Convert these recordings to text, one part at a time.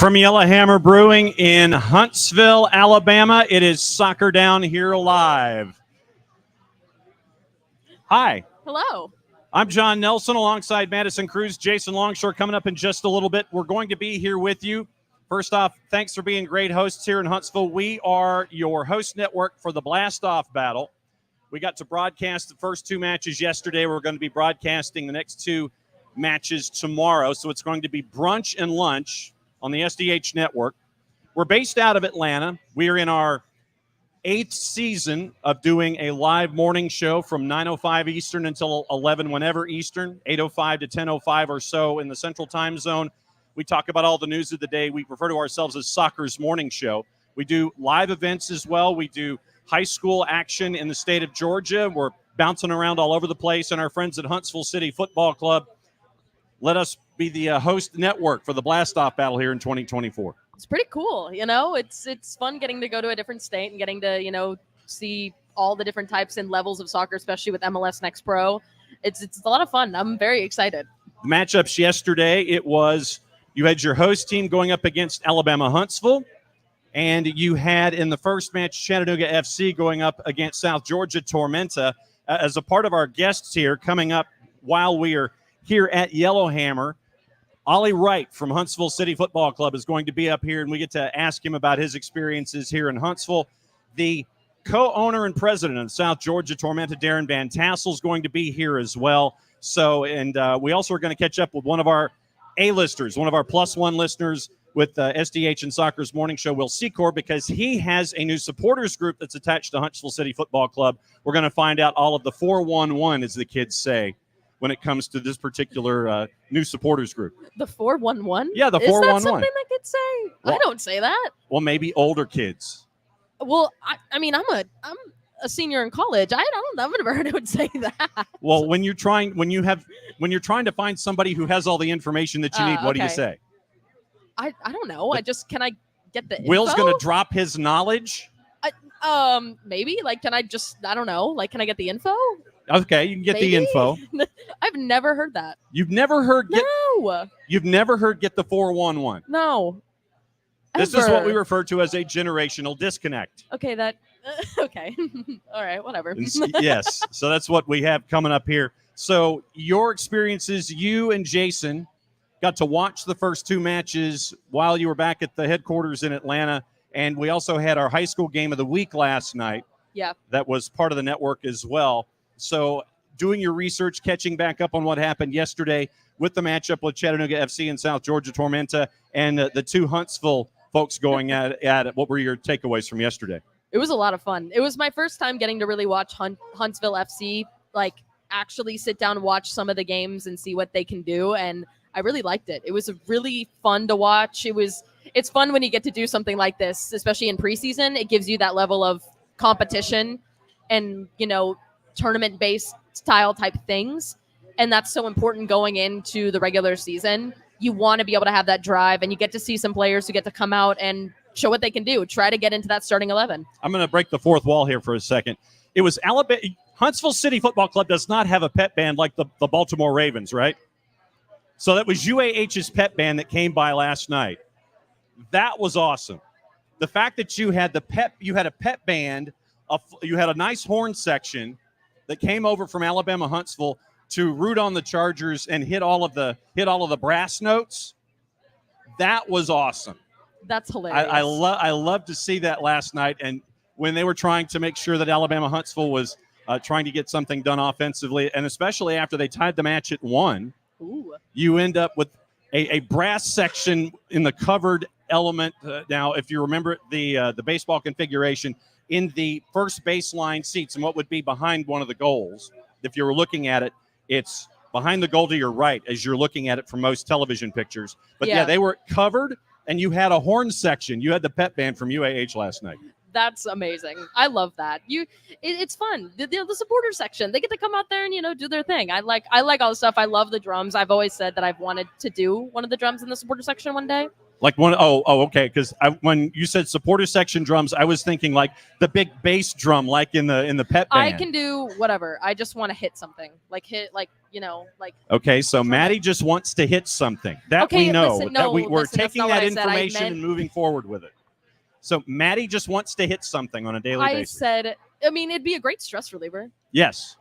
From Yellowhammer Brewing in Huntsville, Alabama, it is Soccer Down Here Live. Hi. Hello. I'm John Nelson alongside Madison Cruz, Jason Longshore coming up in just a little bit. We're going to be here with you. First off, thanks for being great hosts here in Huntsville. We are your host network for the Blastoff Battle. We got to broadcast the first two matches yesterday. We're going to be broadcasting the next two matches tomorrow. So it's going to be brunch and lunch on the SDH network. We're based out of Atlanta. We are in our 8th season of doing a live morning show from 9:05 Eastern until 11 whenever Eastern, 8:05 to 10:05 or so in the Central Time Zone. We talk about all the news of the day. We refer to ourselves as Soccer's Morning Show. We do live events as well. We do high school action in the state of Georgia. We're bouncing around all over the place, and our friends at Huntsville City Football Club let us be the host network for the Blastoff Battle here in 2024. It's pretty cool. It's fun getting to go to a different state and getting to, see all the different types and levels of soccer, especially with MLS Next Pro. It's a lot of fun. I'm very excited. The matchups yesterday, you had your host team going up against Alabama Huntsville, and you had in the first match Chattanooga FC going up against South Georgia Tormenta. As a part of our guests here coming up while we are here at Yellowhammer, Ollie Wright from Huntsville City Football Club is going to be up here, and we get to ask him about his experiences here in Huntsville. The co-owner and president of South Georgia Tormenta, Darren Van Tassel, is going to be here as well. So, and we also are going to catch up with one of our A-listers, one of our +1 listeners with SDH and Soccer's Morning Show, Will Secor, because he has a new supporters group that's attached to Huntsville City Football Club. We're going to find out all of the 411, as the kids say, when it comes to this particular new supporters group. The 411? Yeah, the 411. Is that something that kids say? Well, I don't say that. Well, maybe older kids. Well, I'm a senior in college. I've never heard it would say that. Well, when you're trying to find somebody who has all the information that you need, what do you say? I don't know. Can I get the Will's info? going to drop his knowledge? Maybe. Can I get the info? Okay, you can get the info. I've never heard that. You've never heard No. You've never heard get the 411. No. This is what we refer to as a generational disconnect. Okay, okay. All right, whatever. Yes. So that's what we have coming up here. So your experiences, you and Jason got to watch the first two matches while you were back at the headquarters in Atlanta. And we also had our high school game of the week last night. Yeah. That was part of the network as well. So doing your research, catching back up on what happened yesterday with the matchup with Chattanooga FC and South Georgia Tormenta, and the two Huntsville folks going at it. What were your takeaways from yesterday? It was a lot of fun. It was my first time getting to really watch Huntsville FC, actually sit down and watch some of the games and see what they can do. And I really liked it. It was really fun to watch. It's fun when you get to do something like this, especially in preseason. It gives you that level of competition and, tournament-based style type things. And that's so important going into the regular season. You want to be able to have that drive, and you get to see some players who get to come out and show what they can do. Try to get into that starting 11. I'm going to break the fourth wall here for a second. It was Alabama. Huntsville City Football Club does not have a pet band like the Baltimore Ravens, right? So that was UAH's pet band that came by last night. That was awesome. The fact that you had a pet band, you had a nice horn section that came over from Alabama Huntsville to root on the Chargers and hit all of the brass notes. That was awesome. That's hilarious. I love to see that last night, and when they were trying to make sure that Alabama Huntsville was trying to get something done offensively, and especially after they tied the match at 1, you end up with a brass section in the covered element. Now, if you remember the baseball configuration, in the first baseline seats and what would be behind one of the goals, if you were looking at it, it's behind the goal to your right as you're looking at it from most television pictures. But yeah, they were covered, and you had a horn section. You had the pet band from UAH last night. That's amazing. I love that. It's fun. The supporter section, they get to come out there and do their thing. I like all the stuff. I love the drums. I've always said that I've wanted to do one of the drums in the supporter section one day. Like okay. Because when you said supporter section drums, I was thinking like the big bass drum, like in the pep band. I can do whatever. I just want to hit something, like Okay, so Maddie just wants to hit something. That we know. Listen, we're taking that information meant, and moving forward with it. So Maddie just wants to hit something on a daily basis. It'd be a great stress reliever. Yes.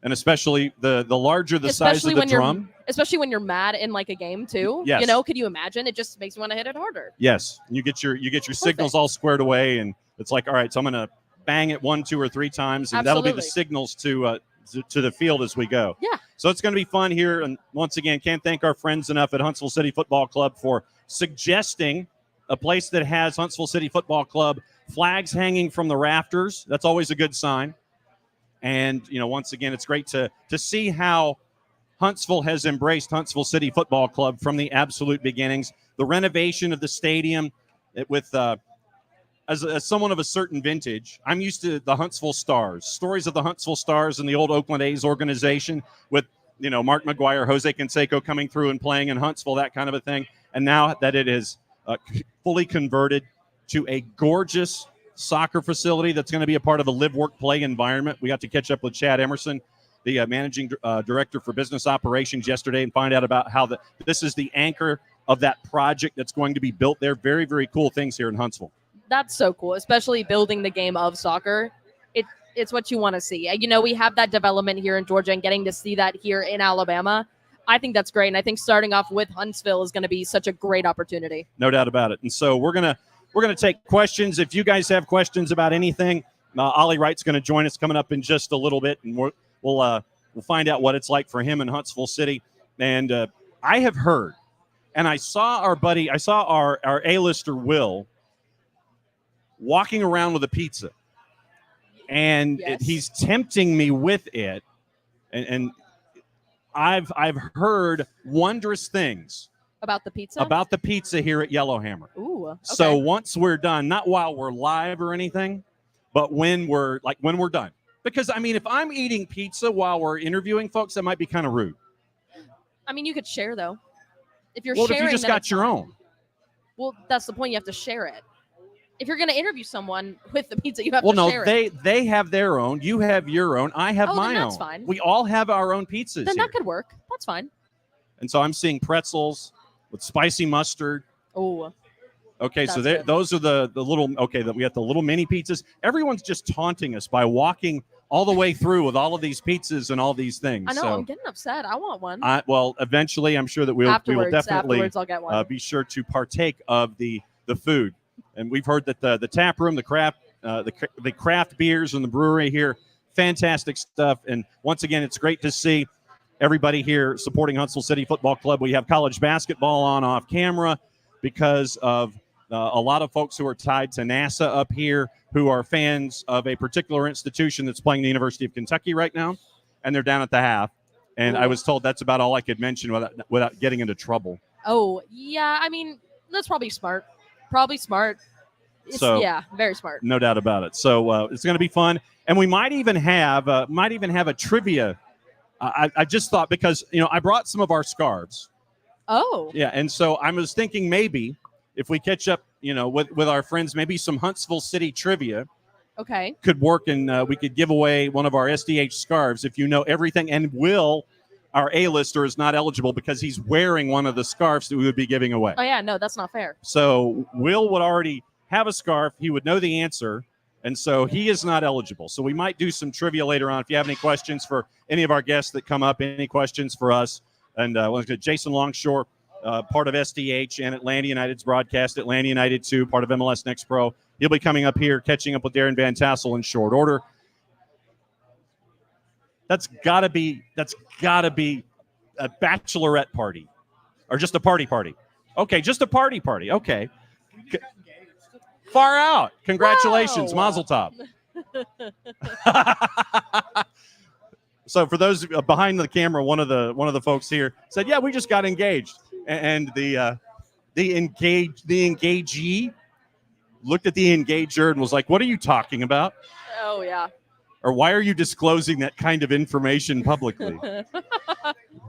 And especially the larger the size of the drum. Especially when you're mad in like a game too. Yes. Could you imagine? It just makes you want to hit it harder. Yes. You get your signals all squared away, and it's like, all right, so I'm gonna bang it 1, 2, or 3 times, and that'll be the signals to the field as we go. Yeah. So it's gonna be fun here. And once again, can't thank our friends enough at Huntsville City Football Club for suggesting a place that has Huntsville City Football Club flags hanging from the rafters. That's always a good sign. And, once again, it's great to see how Huntsville has embraced Huntsville City Football Club from the absolute beginnings. The renovation of the stadium as someone of a certain vintage, I'm used to the Huntsville Stars, stories of the Huntsville Stars and the old Oakland A's organization with, Mark McGuire, Jose Canseco coming through and playing in Huntsville, that kind of a thing. And now that it is fully converted to a gorgeous soccer facility that's going to be a part of a live, work, play environment. We got to catch up with Chad Emerson, the managing director for business operations, yesterday, and find out about how this is the anchor of that project that's going to be built there. Very, very cool things here in Huntsville. That's so cool, especially building the game of soccer. It's what you want to see. We have that development here in Georgia, and getting to see that here in Alabama, I think that's great. And I think starting off with Huntsville is going to be such a great opportunity. No doubt about it. And so we're going to take questions. If you guys have questions about anything, Ollie Wright's going to join us coming up in just a little bit, and we'll find out what it's like for him in Huntsville City. And I have heard, and I saw our A-lister Will walking around with a pizza, and yes. He's tempting me with it, and I've heard wondrous things about the pizza here at Yellowhammer. Ooh, okay. So once we're done, not while we're live or anything, but when we're done. Because if I'm eating pizza while we're interviewing folks, that might be kind of rude. You could share though. If you just got your own. Well, that's the point. You have to share it. If you're going to interview someone with the pizza, you have to share it. They have their own. You have your own. I have my own. That's fine. We all have our own pizzas. Then here. that could work. That's fine. And so I'm seeing pretzels with spicy mustard. Oh. Okay, so those are the little. Okay, that we have the little mini pizzas. Everyone's just taunting us by walking all the way through with all of these pizzas and all these things. I know. So, I'm getting upset. I want one. Well, eventually, I'm sure that we will definitely I'll get one. Be sure to partake of the food. And we've heard that the tap room, the craft beers and the brewery here, fantastic stuff. And once again, it's great to see everybody here supporting Huntsville City Football Club. We have college basketball on off camera because of a lot of folks who are tied to NASA up here who are fans of a particular institution that's playing the University of Kentucky right now, and they're down at the half. And I was told that's about all I could mention without getting into trouble. Oh, yeah. That's probably smart. Very smart. No doubt about it. So it's going to be fun, and we might even have a trivia. I just thought because I brought some of our scarves. Oh. Yeah, and so I was thinking maybe if we catch up, with our friends, maybe some Huntsville City trivia. Okay. Could work, and we could give away one of our SDH scarves if you know everything. And Will, our A-lister, is not eligible because he's wearing one of the scarves that we would be giving away. Oh, yeah. No, that's not fair. So Will would already have a scarf. He would know the answer, and so he is not eligible. So we might do some trivia later on. If you have any questions for any of our guests that come up, any questions for us. And Jason Longshore, part of SDH and Atlanta United's broadcast, Atlanta United 2, part of MLS Next Pro. He'll be coming up here, catching up with Darren Van Tassel in short order. That's gotta be a bachelorette party, or just a party. Okay, just a party. Okay, far out. Congratulations, Wow. Mazel Tov. So for those behind the camera, one of the folks here said, "Yeah, we just got engaged," and the engagee looked at the engager and was like, "What are you talking about?" Oh yeah. Or why are you disclosing that kind of information publicly?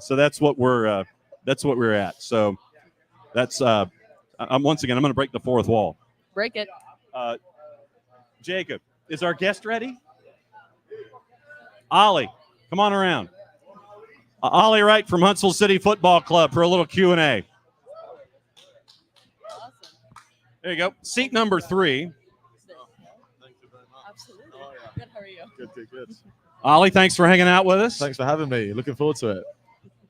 So that's what we're at. So that's I'm once again, I'm going to break the fourth wall. Break it. Jacob, is our guest ready? Ollie, come on around. Ollie Wright from Huntsville City Football Club for a little Q&A. Awesome. There you go. Seat number 3. Thank you very much. Absolutely. Oh, yeah. Good. How are you? Good. Ollie, thanks for hanging out with us. Thanks for having me. Looking forward to it.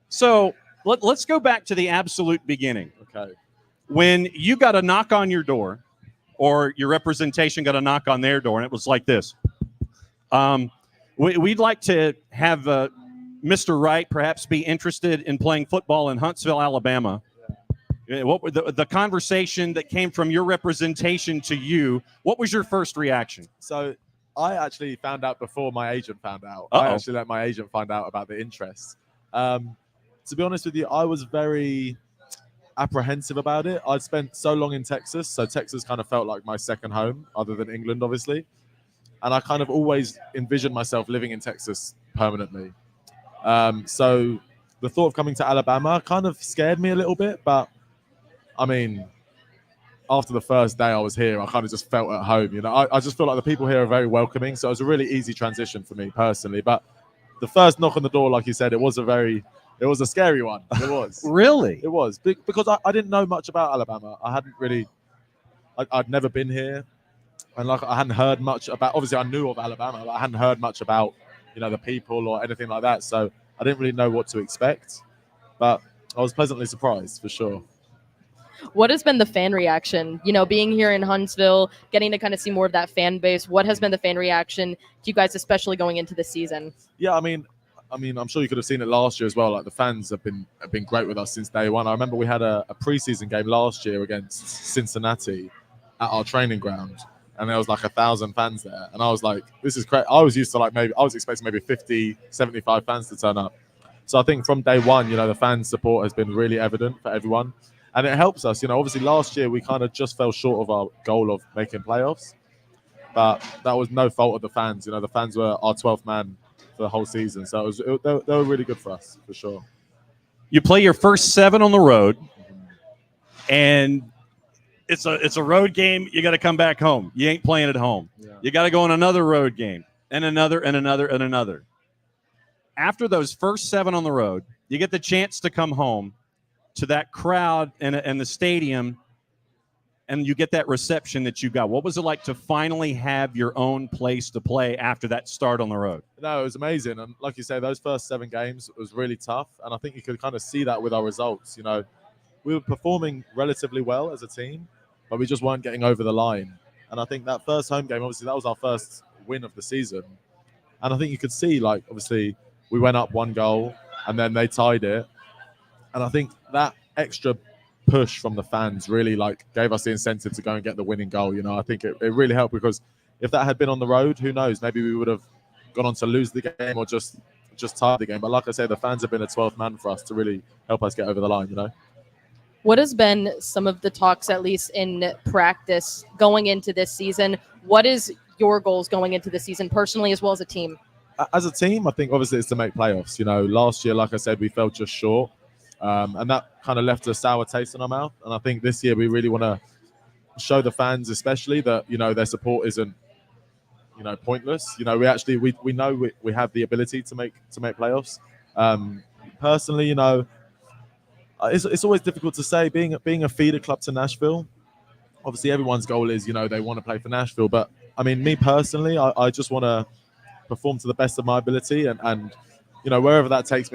So let's go back to the absolute beginning. Okay. When you got a knock on your door, or your representation got a knock on their door, and it was like this. We'd like to have Mr. Wright perhaps be interested in playing football in Huntsville, Alabama. Yeah. What were the conversation that came from your representation to you? What was your first reaction? So I actually found out before my agent found out. Uh-oh. I actually let my agent find out about the interest. To be honest with you, I was very apprehensive about it. I'd spent so long in Texas, so Texas kind of felt like my second home, other than England, obviously. And I kind of always envisioned myself living in Texas permanently. So the thought of coming to Alabama kind of scared me a little bit. But, I mean, after the first day I was here, I kind of just felt at home. You know, I just feel like the people here are very welcoming. So it was a really easy transition for me personally. But the first knock on the door, like you said, it was a scary one. It was. Really? It was. Because I didn't know much about Alabama. I hadn't really, I'd never been here. And like I hadn't heard much about, obviously I knew of Alabama, but I hadn't heard much about, you know, the people or anything like that. So I didn't really know what to expect. But I was pleasantly surprised, for sure. What has been the fan reaction? You know, being here in Huntsville, getting to kind of see more of that fan base. What has been the fan reaction to you guys, especially going into the season? Yeah, I mean, I'm sure you could have seen it last year as well. Like the fans have been great with us since day one. I remember we had a preseason game last year against Cincinnati at our training ground, and there was like 1,000 fans there. And I was like, this is great. I was used to I was expecting maybe 50, 75 fans to turn up. So I think from day one, you know, the fan support has been really evident for everyone. And it helps us, you know, obviously last year we kind of just fell short of our goal of making playoffs, but that was no fault of the fans. You know, the fans were our 12th man for the whole season. So they were really good for us, for sure. You play your first 7 on the road, and it's a road game. You got to come back home. You ain't playing at home. Yeah. You got to go on another road game, and another, and another, and another. After those first 7 on the road, you get the chance to come home to that crowd and the stadium, and you get that reception that you got. What was it like to finally have your own place to play after that start on the road? No, it was amazing. And like you say, those first 7 games was really tough. And I think you could kind of see that with our results. You know, we were performing relatively well as a team, but we just weren't getting over the line. And I think that first home game, obviously, that was our first win of the season. And I think you could see, like, obviously, we went up 1 goal, and then they tied it. And I think that extra push from the fans really gave us the incentive to go and get the winning goal. You know, I think it really helped, because if that had been on the road, who knows, maybe we would have gone on to lose the game or just tie the game. But like I say, the fans have been a 12th man for us to really help us get over the line, you know. What has been some of the talks, at least in practice, going into this season? What is your goals going into the season personally as well as a team? As a team, I think obviously it's to make playoffs. You know, last year, like I said, we fell just short. And that kind of left a sour taste in our mouth. And I think this year we really want to show the fans, especially, that, you know, their support isn't, you know, pointless. You know, we know we have the ability to make playoffs. Personally, you know, it's always difficult to say. Being a feeder club to Nashville, obviously everyone's goal is, you know, they want to play for Nashville. But I mean, me personally, I just want to perform to the best of my ability, and you know, wherever that takes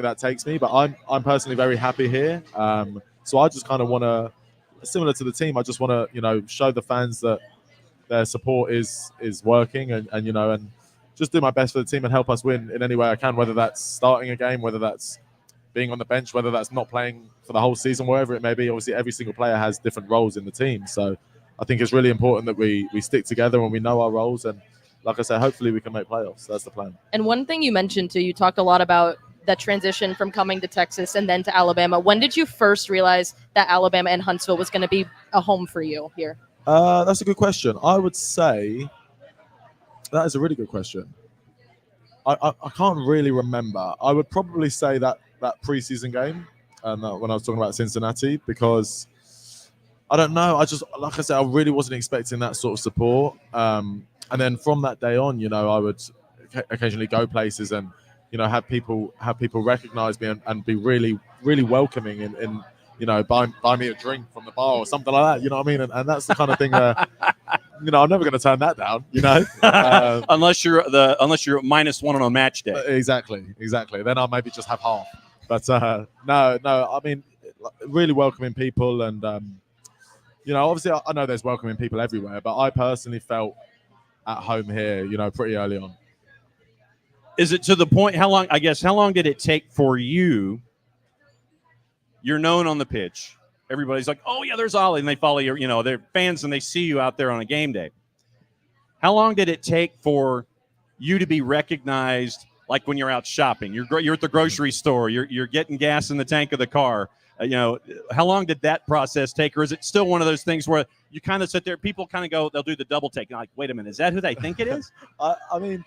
me. But I'm personally very happy here. So I just kind of want to, similar to the team, I just want to, you know, show the fans that their support is working, and you know, and just do my best for the team and help us win in any way I can, whether that's starting a game, whether that's being on the bench, whether that's not playing for the whole season, wherever it may be. Obviously, every single player has different roles in the team. So I think it's really important that we stick together and we know our roles. And like I said, hopefully we can make playoffs. That's the plan. And one thing you mentioned too, you talked a lot about that transition from coming to Texas and then to Alabama. When did you first realize that Alabama and Huntsville was going to be a home for you here? That's a good question. I would say that is a really good question. I can't really remember. I would probably say that preseason game, when I was talking about Cincinnati, because I don't know. I just, like I said, I really wasn't expecting that sort of support. And then from that day on, I would occasionally go places and, have people recognize me and be really, really welcoming and buy me a drink from the bar or something like that. You know what I mean? And that's the kind of thing where, I'm never going to turn that down. Unless you're -1 on a match day. Exactly. Then I'll maybe just have half. But no. I mean, really welcoming people, and obviously I know there's welcoming people everywhere, but I personally felt at home here, pretty early on. Is it to the point? How long did it take for you? You're known on the pitch. Everybody's like, "Oh yeah, there's Ollie," and they follow you. They're fans and they see you out there on a game day. How long did it take for you to be recognized? Like when you're out shopping, you're at the grocery store, you're getting gas in the tank of the car. How long did that process take, or is it still one of those things where you kind of sit there, people kind of go, they'll do the double take, and like, wait a minute, is that who they think it is? I mean,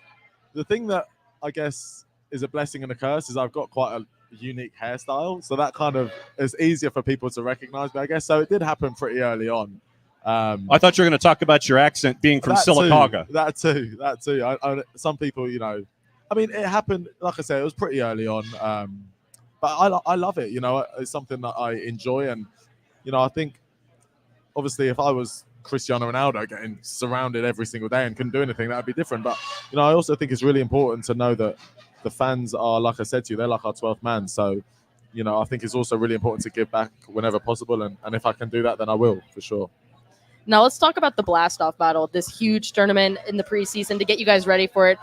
the thing that I guess is a blessing and a curse is I've got quite a unique hairstyle, so that kind of is easier for people to recognize me, I guess. So it did happen pretty early on. I thought you were going to talk about your accent being from Sylacauga. That too. Some people, I mean, it happened, like I said, it was pretty early on. But I love it. It's something that I enjoy. And, I think, obviously, if I was Cristiano Ronaldo getting surrounded every single day and couldn't do anything, that would be different. But, I also think it's really important to know that the fans are, like I said to you, they're like our 12th man. So, I think it's also really important to give back whenever possible. And if I can do that, then I will, for sure. Now let's talk about the Blastoff Battle, this huge tournament in the preseason to get you guys ready for it.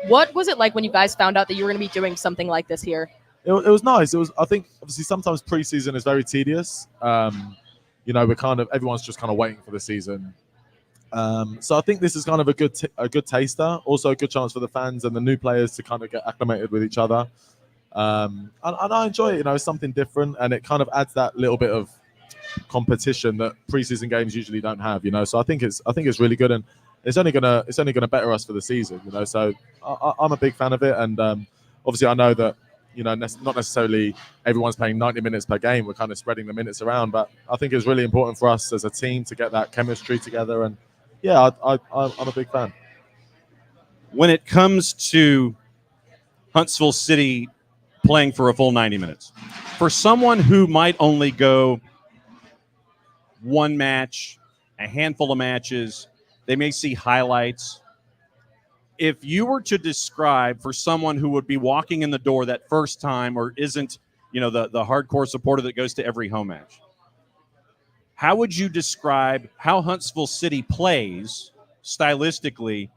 What was it like when you guys found out that you were going to be doing something like this here? It was nice. I think, obviously, sometimes preseason is very tedious. Everyone's just kind of waiting for the season. So I think this is kind of a good taster. Also a good chance for the fans and the new players to kind of get acclimated with each other. And I enjoy it. It's something different, and it kind of adds that little bit of competition that preseason games usually don't have. So I think it's really good, and it's only gonna better us for the season. So I'm a big fan of it, and obviously I know that not necessarily everyone's playing 90 minutes per game. We're kind of spreading the minutes around, but I think it's really important for us as a team to get that chemistry together. And yeah, I'm a big fan. When it comes to Huntsville City playing for a full 90 minutes, for someone who might only go one match, a handful of matches, they may see highlights. If you were to describe for someone who would be walking in the door that first time, or isn't, the hardcore supporter that goes to every home match, how would you describe how Huntsville City plays stylistically,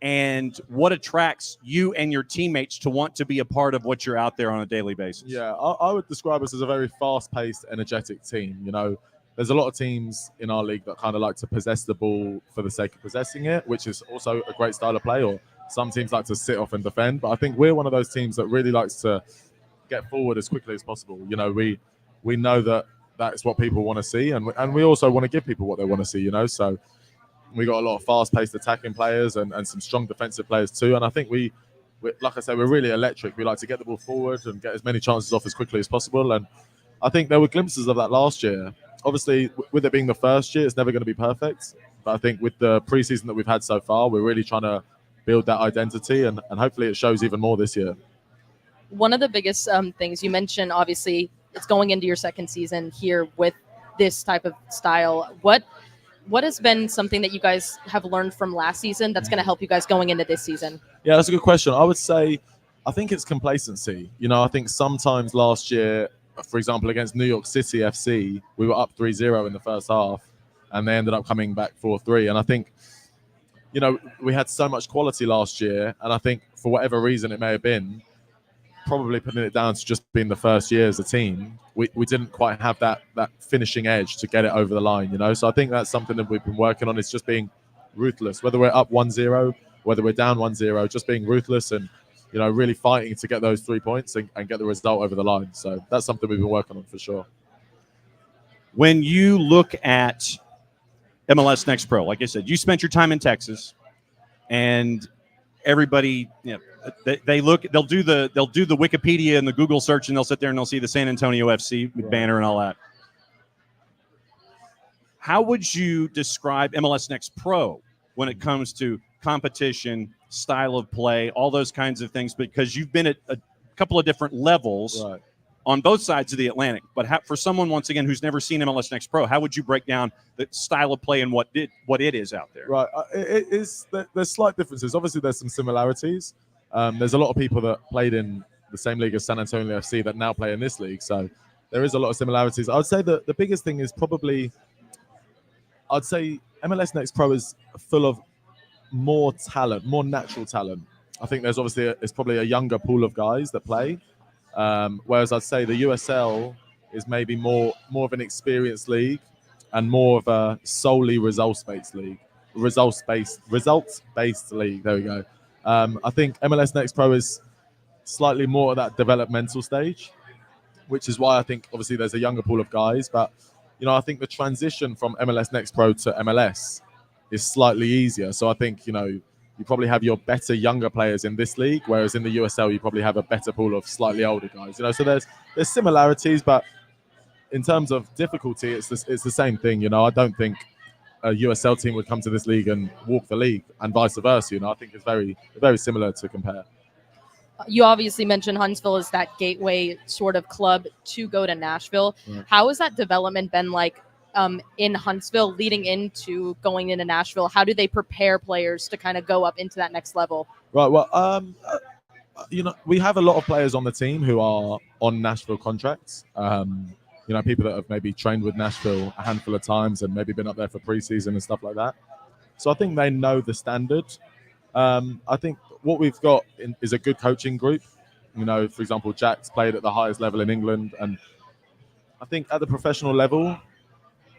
and what attracts you and your teammates to want to be a part of what you're out there on a daily basis? Yeah, I would describe us as a very fast-paced, energetic team. There's a lot of teams in our league that kind of like to possess the ball for the sake of possessing it, which is also a great style of play, or some teams like to sit off and defend. But I think we're one of those teams that really likes to get forward as quickly as possible. We know that that's what people want to see, and we also want to give people what they want to see, So we got a lot of fast-paced attacking players and some strong defensive players too. And I think we, like I said, we're really electric. We like to get the ball forward and get as many chances off as quickly as possible. And I think there were glimpses of that last year. Obviously, with it being the first year, it's never going to be perfect. But I think with the preseason that we've had so far, we're really trying to build that identity, and hopefully it shows even more this year. One of the biggest things you mentioned, obviously, it's going into your second season here with this type of style. What has been something that you guys have learned from last season that's going to help you guys going into this season? Yeah, that's a good question. I would say, I think it's complacency. I think sometimes last year, for example, against New York City FC, we were up 3-0 in the first half, and they ended up coming back 4-3. And I think, we had so much quality last year, and I think for whatever reason it may have been, probably putting it down to just being the first year as a team, we didn't quite have that finishing edge to get it over the line, So I think that's something that we've been working on, is just being ruthless. Whether we're up 1-0, whether we're down 1-0, just being ruthless and, really fighting to get those 3 points and get the result over the line. So that's something we've been working on for sure. When you look at MLS Next Pro, like I said, you spent your time in Texas, and everybody, they'll do the Wikipedia and the Google search, and they'll sit there and they'll see the San Antonio FC banner and all that. How would you describe MLS Next Pro when it comes to competition, style of play, all those kinds of things? Because you've been at a couple of different levels on both sides of the Atlantic. But for someone, once again, who's never seen MLS Next Pro, how would you break down the style of play and what it is out there? Right. There's slight differences. Obviously, there's some similarities. There's a lot of people that played in the same league as San Antonio FC that now play in this league. So there is a lot of similarities. I would say that the biggest thing is probably, I'd say MLS Next Pro is full of more talent, more natural talent. I think there's obviously it's probably a younger pool of guys that play. Whereas I'd say the USL is maybe more of an experienced league and more of a solely results-based league. Results-based league. There we go. I think MLS Next Pro is slightly more at that developmental stage, which is why I think obviously there's a younger pool of guys. But I think the transition from MLS Next Pro to MLS is slightly easier. So I think you probably have your better younger players in this league, whereas in the USL you probably have a better pool of slightly older guys. So there's similarities, but in terms of difficulty, it's the same thing. I don't think a USL team would come to this league and walk the league, and vice versa. I think it's very, very similar to compare. You obviously mentioned Huntsville is that gateway sort of club to go to Nashville. Right. How has that development been like in Huntsville leading into going into Nashville? How do they prepare players to kind of go up into that next level? Right. Well, we have a lot of players on the team who are on Nashville contracts. People that have maybe trained with Nashville a handful of times and maybe been up there for preseason and stuff like that. So I think they know the standard. I think what we've got is a good coaching group. For example, Jack's played at the highest level in England. And I think at the professional level,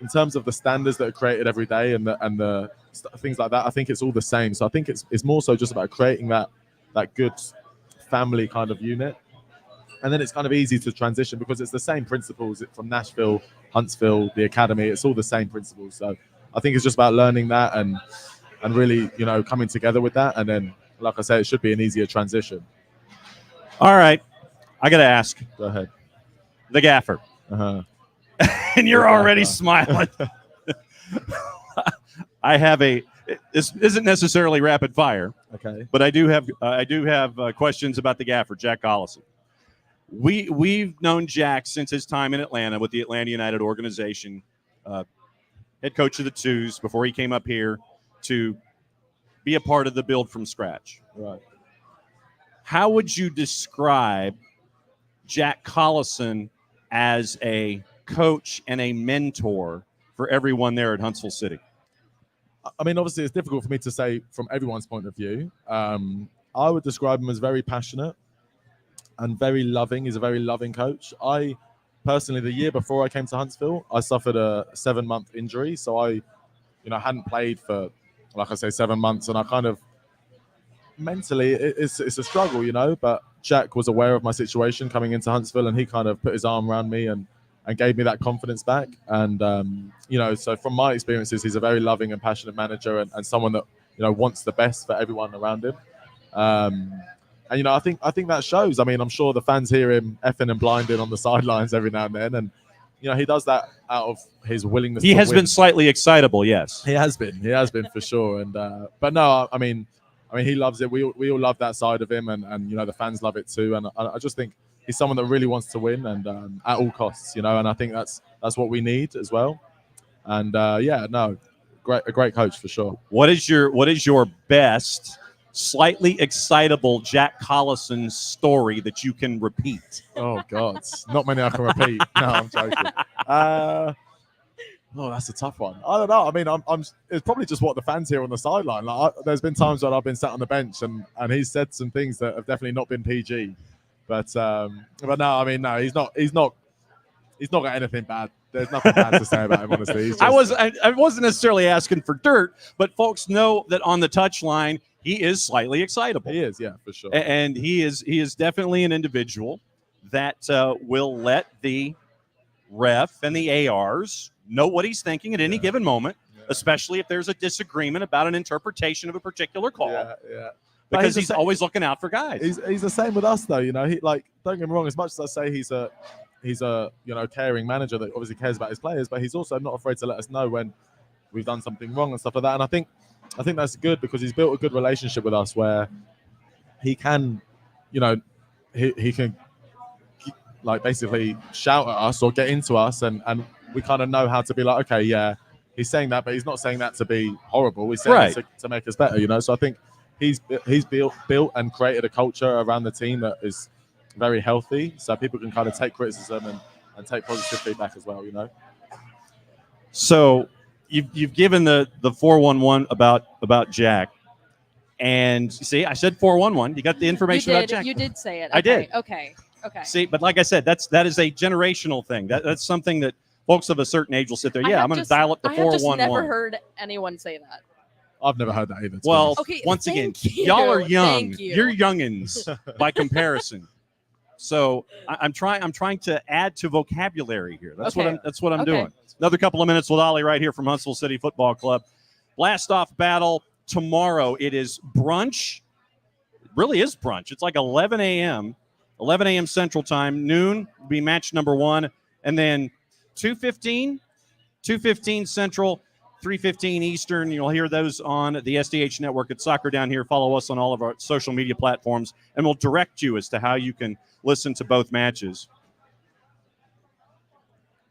in terms of the standards that are created every day and the things like that, I think it's all the same. So I think it's more so just about creating that good family kind of unit. And then it's kind of easy to transition because it's the same principles from Nashville, Huntsville, the academy. It's all the same principles. So I think it's just about learning that and really, coming together with that. And then, like I said, it should be an easier transition. All right. I got to ask. Go ahead. The gaffer. Uh-huh. And you're already smiling. This isn't necessarily rapid fire. Okay. But I do have questions about the gaffer, Jack Collison. We've known Jack since his time in Atlanta with the Atlanta United organization, head coach of the Twos before he came up here to be a part of the build from scratch. Right. How would you describe Jack Collison as a coach and a mentor for everyone there at Huntsville City? I mean, obviously, it's difficult for me to say from everyone's point of view. I would describe him as very passionate and very loving. He's a very loving coach. I personally, the year before I came to Huntsville, I suffered a 7-month injury. So I hadn't played for, like I say, 7 months. And I kind of mentally, it's a struggle, but Jack was aware of my situation coming into Huntsville and he kind of put his arm around me and gave me that confidence back. And, so from my experiences, he's a very loving and passionate manager and someone that, wants the best for everyone around him. And I think that shows. I mean, I'm sure the fans hear him effing and blinding on the sidelines every now and then. And, he does that out of his willingness to win. He has been slightly excitable, yes. He has been for sure. And but no, I mean, he loves it. We all love that side of him, and the fans love it too. And I just think he's someone that really wants to win and at all costs, And I think that's what we need as well. And a great coach for sure. What is your best slightly excitable Jack Collison story that you can repeat? Oh God, not many I can repeat. No, I'm joking. That's a tough one. I don't know. I mean, it's probably just what the fans hear on the sideline. There's been times when I've been sat on the bench and he's said some things that have definitely not been PG. But no, I mean, no, he's not got anything bad. There's nothing bad to say about him, honestly. I wasn't necessarily asking for dirt, but folks know that on the touchline, he is slightly excitable. He is, yeah, for sure. And he is definitely an individual that will let the ref and the ARs know what he's thinking at any given moment, especially if there's a disagreement about an interpretation of a particular call. Yeah. Because he's always looking out for guys. He's the same with us, though. He don't get me wrong. As much as I say he's he's a caring manager that obviously cares about his players, but he's also not afraid to let us know when we've done something wrong and stuff like that. And I think that's good because he's built a good relationship with us where he can, he can like basically shout at us or get into us, and we kind of know how to be like, okay, yeah, he's saying that, but he's not saying that to be horrible. He's saying it to make us better, So I think he's built and created a culture around the team that is very healthy, so people can kind of take criticism and take positive feedback as well, So you've given the 411 about Jack, and see, I said 411. You got the information about Jack. You did say it. I did. Okay. See, but like I said, that is a generational thing. That's something that folks of a certain age will sit there. Yeah, I'm going to dial up the 411. I have never heard anyone say that. I've never heard that either. Well, once again, y'all are young. You're youngins by comparison. So I'm trying to add to vocabulary here. That's what I'm doing. Another couple of minutes with Ollie right here from Huntsville City Football Club. Blastoff Battle tomorrow. It is brunch. It really is brunch. It's like 11 a.m. Central Time. Noon will be match number 1, and then 2:15 Central, 3:15 Eastern. You'll hear those on the SDH network at Soccer Down Here. Follow us on all of our social media platforms, and we'll direct you as to how you can listen to both matches.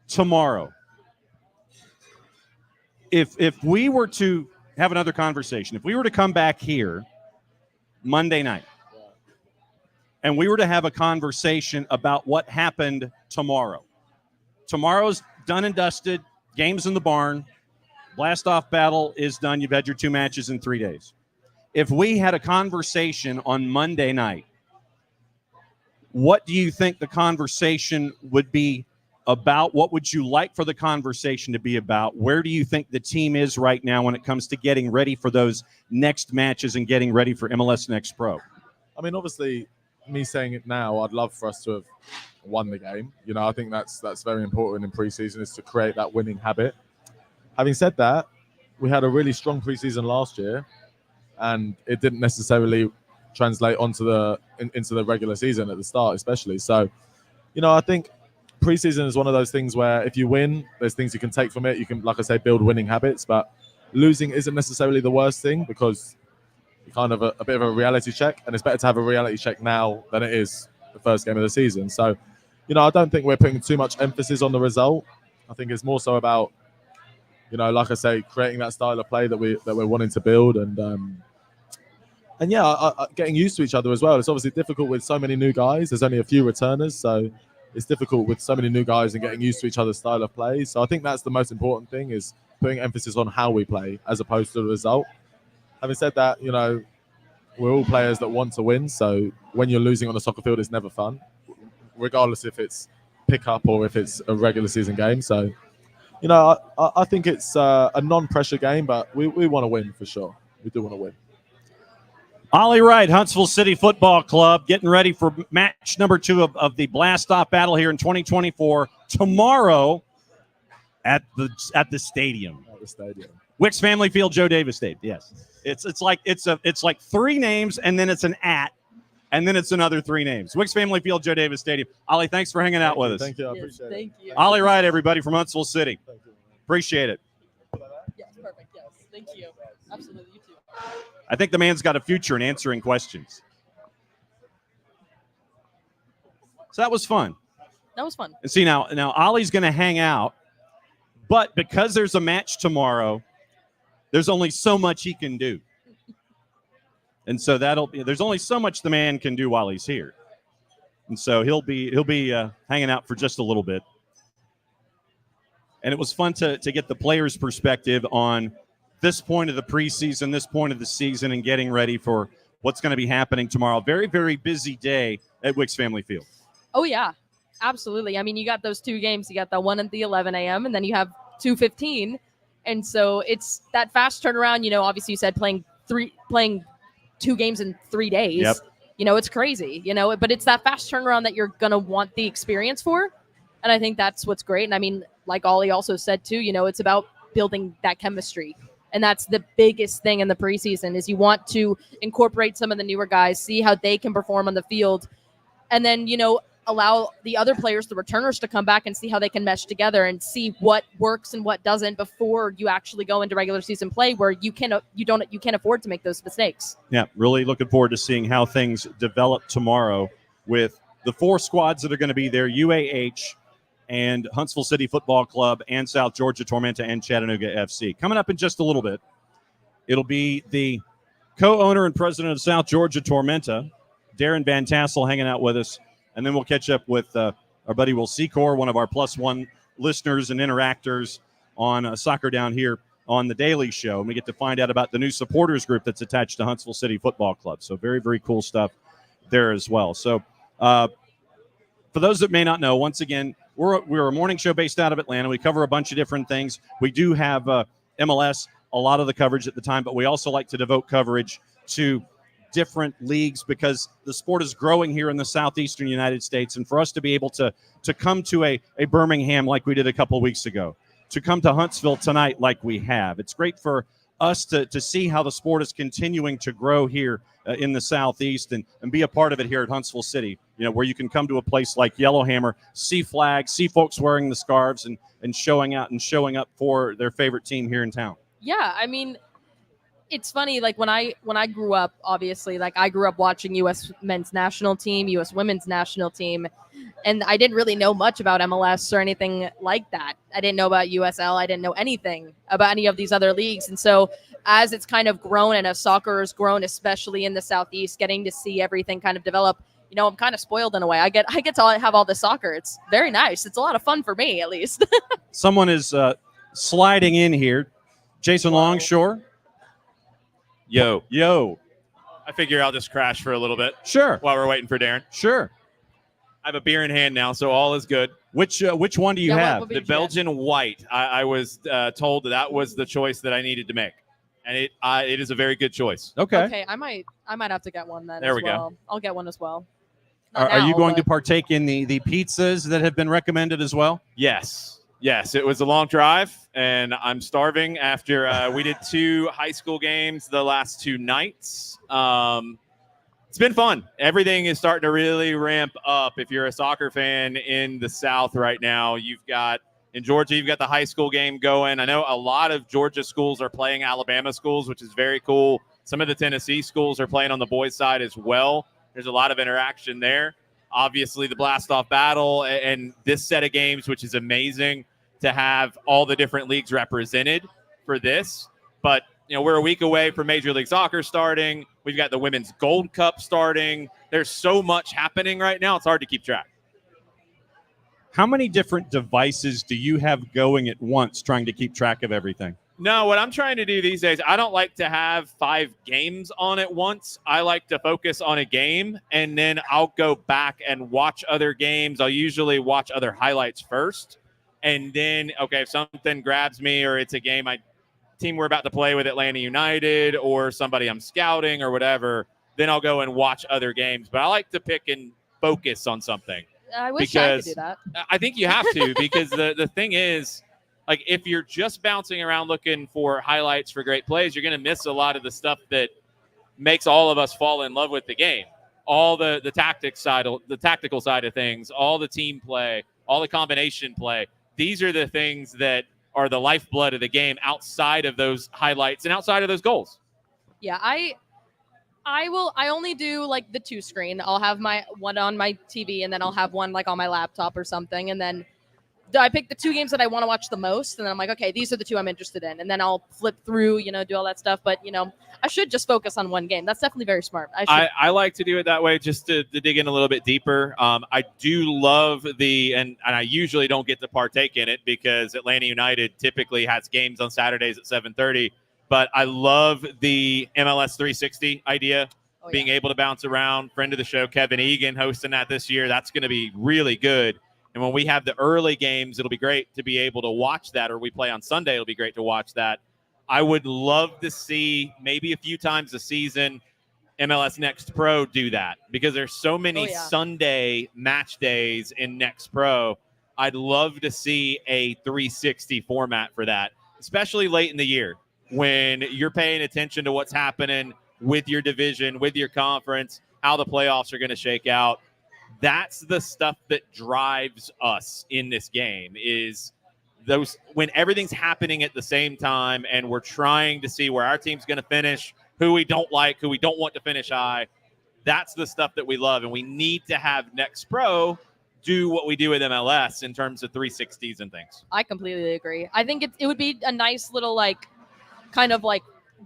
Tomorrow, if we were to have another conversation, if we were to come back here Monday night, and we were to have a conversation about what happened tomorrow. Tomorrow's done and dusted. Game's in the barn. Blastoff Battle is done. You've had your 2 matches in 3 days. If we had a conversation on Monday night, what do you think the conversation would be about? What would you like for the conversation to be about? Where do you think the team is right now when it comes to getting ready for those next matches and getting ready for MLS Next Pro? I mean, obviously, me saying it now, I'd love for us to have won the game. I think that's very important in preseason, is to create that winning habit. Having said that, we had a really strong preseason last year, and it didn't necessarily translate into the regular season at the start, especially. So, I think preseason is one of those things where if you win, there's things you can take from it. You can, like I say, build winning habits, but losing isn't necessarily the worst thing because kind of a bit of a reality check, and it's better to have a reality check now than it is the first game of the season. So, I don't think we're putting too much emphasis on the result. I think it's more so about, like I say, creating that style of play that we're wanting to build, and getting used to each other as well. It's obviously difficult with so many new guys. There's only a few returners, so it's difficult with so many new guys and getting used to each other's style of play. So I think that's the most important thing, is putting emphasis on how we play as opposed to the result. Having said that, we're all players that want to win. So when you're losing on the soccer field, it's never fun, regardless if it's pickup or if it's a regular season game. So, I think it's a non-pressure game, but we want to win for sure. We do want to win. Ollie Wright, Huntsville City Football Club, getting ready for match number 2 of the Blastoff Battle here in 2024 tomorrow at the stadium. At the stadium. Wicks Family Field, Joe Davis Stadium. Yes, it's like 3 names, and then it's an @ and then it's another 3 names. Wicks Family Field, Joe Davis Stadium. Ollie, thanks for hanging out with us. Thank you. I appreciate it. Thank you. Ollie Wright, everybody from Huntsville City. Thank you. Appreciate it. Yes, perfect. Yes, thank you. Absolutely, you too. I think the man's got a future in answering questions. So that was fun. That was fun. And see, now Ollie's going to hang out, but because there's a match tomorrow, there's only so much he can do. And so there's only so much the man can do while he's here. And so he'll be hanging out for just a little bit. And it was fun to get the players' perspective on this point of the preseason, this point of the season, and getting ready for what's going to be happening tomorrow. Very, very busy day at Wicks Family Field. Oh, yeah, absolutely. I mean, you got those 2 games. You got the 1 at the 11 a.m., and then you have 2:15. And so it's that fast turnaround. Obviously you said playing 2 games in 3 days. Yep. It's crazy, but it's that fast turnaround that you're going to want the experience for. And I think that's what's great. And I mean, like Ollie also said too, it's about building that chemistry. And that's the biggest thing in the preseason is you want to incorporate some of the newer guys, see how they can perform on the field. And then, allow the other players, the returners, to come back and see how they can mesh together and see what works and what doesn't before you actually go into regular season play, where you can't afford to make those mistakes. Yeah, really looking forward to seeing how things develop tomorrow with the 4 squads that are going to be there: UAH and Huntsville City Football Club and South Georgia Tormenta and Chattanooga FC. Coming up in just a little bit, it'll be the co-owner and president of South Georgia Tormenta, Darren Van Tassel, hanging out with us. And then we'll catch up with our buddy Will Secor, one of our +1 listeners and interactors on soccer down here on the Daily Show. And we get to find out about the new supporters group that's attached to Huntsville City Football Club. So very, very cool stuff there as well. So for those that may not know, once again, we're a morning show based out of Atlanta. We cover a bunch of different things. We do have MLS, a lot of the coverage at the time, but we also like to devote coverage to different leagues because the sport is growing here in the southeastern United States. And for us to be able to come to a Birmingham like we did a couple of weeks ago, to come to Huntsville tonight like we have, it's great for us to see how the sport is continuing to grow here in the southeast and be a part of it here at Huntsville City, where you can come to a place like Yellowhammer, see flags, see folks wearing the scarves and showing up for their favorite team here in town. Yeah, I mean, it's funny, like when I grew up, obviously, like I grew up watching U.S. men's national team, U.S. women's national team, and I didn't really know much about MLS or anything like that. I didn't know about USL. I didn't know anything about any of these other leagues. And so as it's kind of grown and as soccer has grown, especially in the Southeast, getting to see everything kind of develop, I'm kind of spoiled in a way. I get to have all the soccer. It's very nice. It's a lot of fun for me, at least. Someone is sliding in here. Jason Longshore. Yo. I figure I'll just crash for a little bit. Sure. While we're waiting for Darren. Sure. I have a beer in hand now, so all is good. Which one do you have? The Belgian White. I was told that was the choice that I needed to make, and it is a very good choice. Okay. I might have to get one then. There we go. I'll get one as well. Are you going to partake in the pizzas that have been recommended as well? Yes. It was a long drive, and I'm starving after we did 2 high school games the last 2 nights. It's been fun. Everything is starting to really ramp up. If you're a soccer fan in the South right now, in Georgia, you've got the high school game going. I know a lot of Georgia schools are playing Alabama schools, which is very cool. Some of the Tennessee schools are playing on the boys' side as well. There's a lot of interaction there. Obviously, the Blastoff Battle and this set of games, which is amazing to have all the different leagues represented for this. But, we're a week away from Major League Soccer starting. We've got the Women's Gold Cup starting. There's so much happening right now. It's hard to keep track. How many different devices do you have going at once trying to keep track of everything? No, what I'm trying to do these days, I don't like to have 5 games on at once. I like to focus on a game, and then I'll go back and watch other games. I'll usually watch other highlights first. And then, okay, if something grabs me or it's a game team we're about to play with Atlanta United or somebody I'm scouting or whatever, then I'll go and watch other games. But I like to pick and focus on something. I wish I could do that. I think you have to because the thing is, like, if you're just bouncing around looking for highlights for great plays, you're going to miss a lot of the stuff that makes all of us fall in love with the game. All the tactical side of things, all the team play, all the combination play. These are the things that are the lifeblood of the game outside of those highlights and outside of those goals. Yeah, I only do like the 2 screen. I'll have my one on my TV and then I'll have one like on my laptop or something. And then I pick the 2 games that I want to watch the most. And then I'm like, okay, these are the 2 I'm interested in. And then I'll flip through, do all that stuff. But, I should just focus on one game. That's definitely very smart. I like to do it that way just to dig in a little bit deeper. I do love and I usually don't get to partake in it because Atlanta United typically has games on Saturdays at 7:30. But I love the MLS 360 idea, being able to bounce around. Friend of the show, Kevin Egan, hosting that this year. That's going to be really good. And when we have the early games, it'll be great to be able to watch that, or we play on Sunday, it'll be great to watch that. I would love to see maybe a few times a season MLS Next Pro do that because there's so many Sunday match days in Next Pro. I'd love to see a 360 format for that, especially late in the year when you're paying attention to what's happening with your division, with your conference, how the playoffs are going to shake out. That's the stuff that drives us in this game, is those when everything's happening at the same time and we're trying to see where our team's going to finish, who we don't like, who we don't want to finish high. That's the stuff that we love, and we need to have Next Pro do what we do with MLS in terms of 360s and things. I completely agree. I think it would be a nice little kind of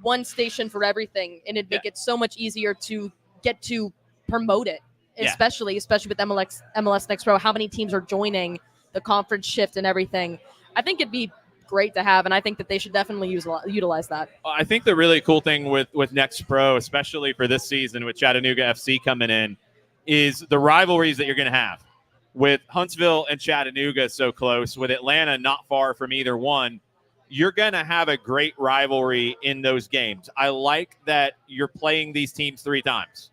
one station for everything, and it'd make it so much easier to get to promote it, especially with MLS Next Pro. How many teams are joining the conference shift and everything? I think it'd be great to have, and I think that they should definitely utilize that. I think the really cool thing with Next Pro, especially for this season with Chattanooga FC coming in, is the rivalries that you're going to have. With Huntsville and Chattanooga so close, with Atlanta not far from either one, you're going to have a great rivalry in those games. I like that you're playing these teams 3 times.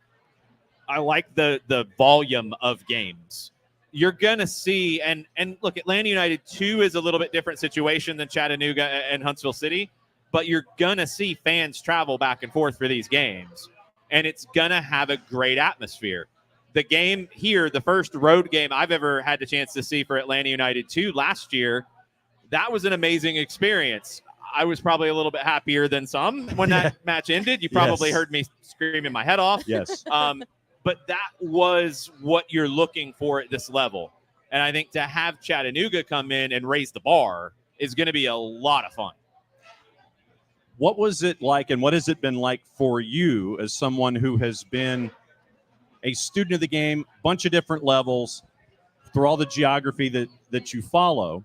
I like the volume of games. You're going to see, and look, Atlanta United 2 is a little bit different situation than Chattanooga and Huntsville City, but you're going to see fans travel back and forth for these games, and it's going to have a great atmosphere. The game here, the first road game I've ever had the chance to see for Atlanta United 2 last year, that was an amazing experience. I was probably a little bit happier than some when that match ended. You probably heard me screaming my head off. Yes. But that was what you're looking for at this level. And I think to have Chattanooga come in and raise the bar is going to be a lot of fun. What was it like, and what has it been like for you as someone who has been a student of the game, bunch of different levels, through all the geography that you follow,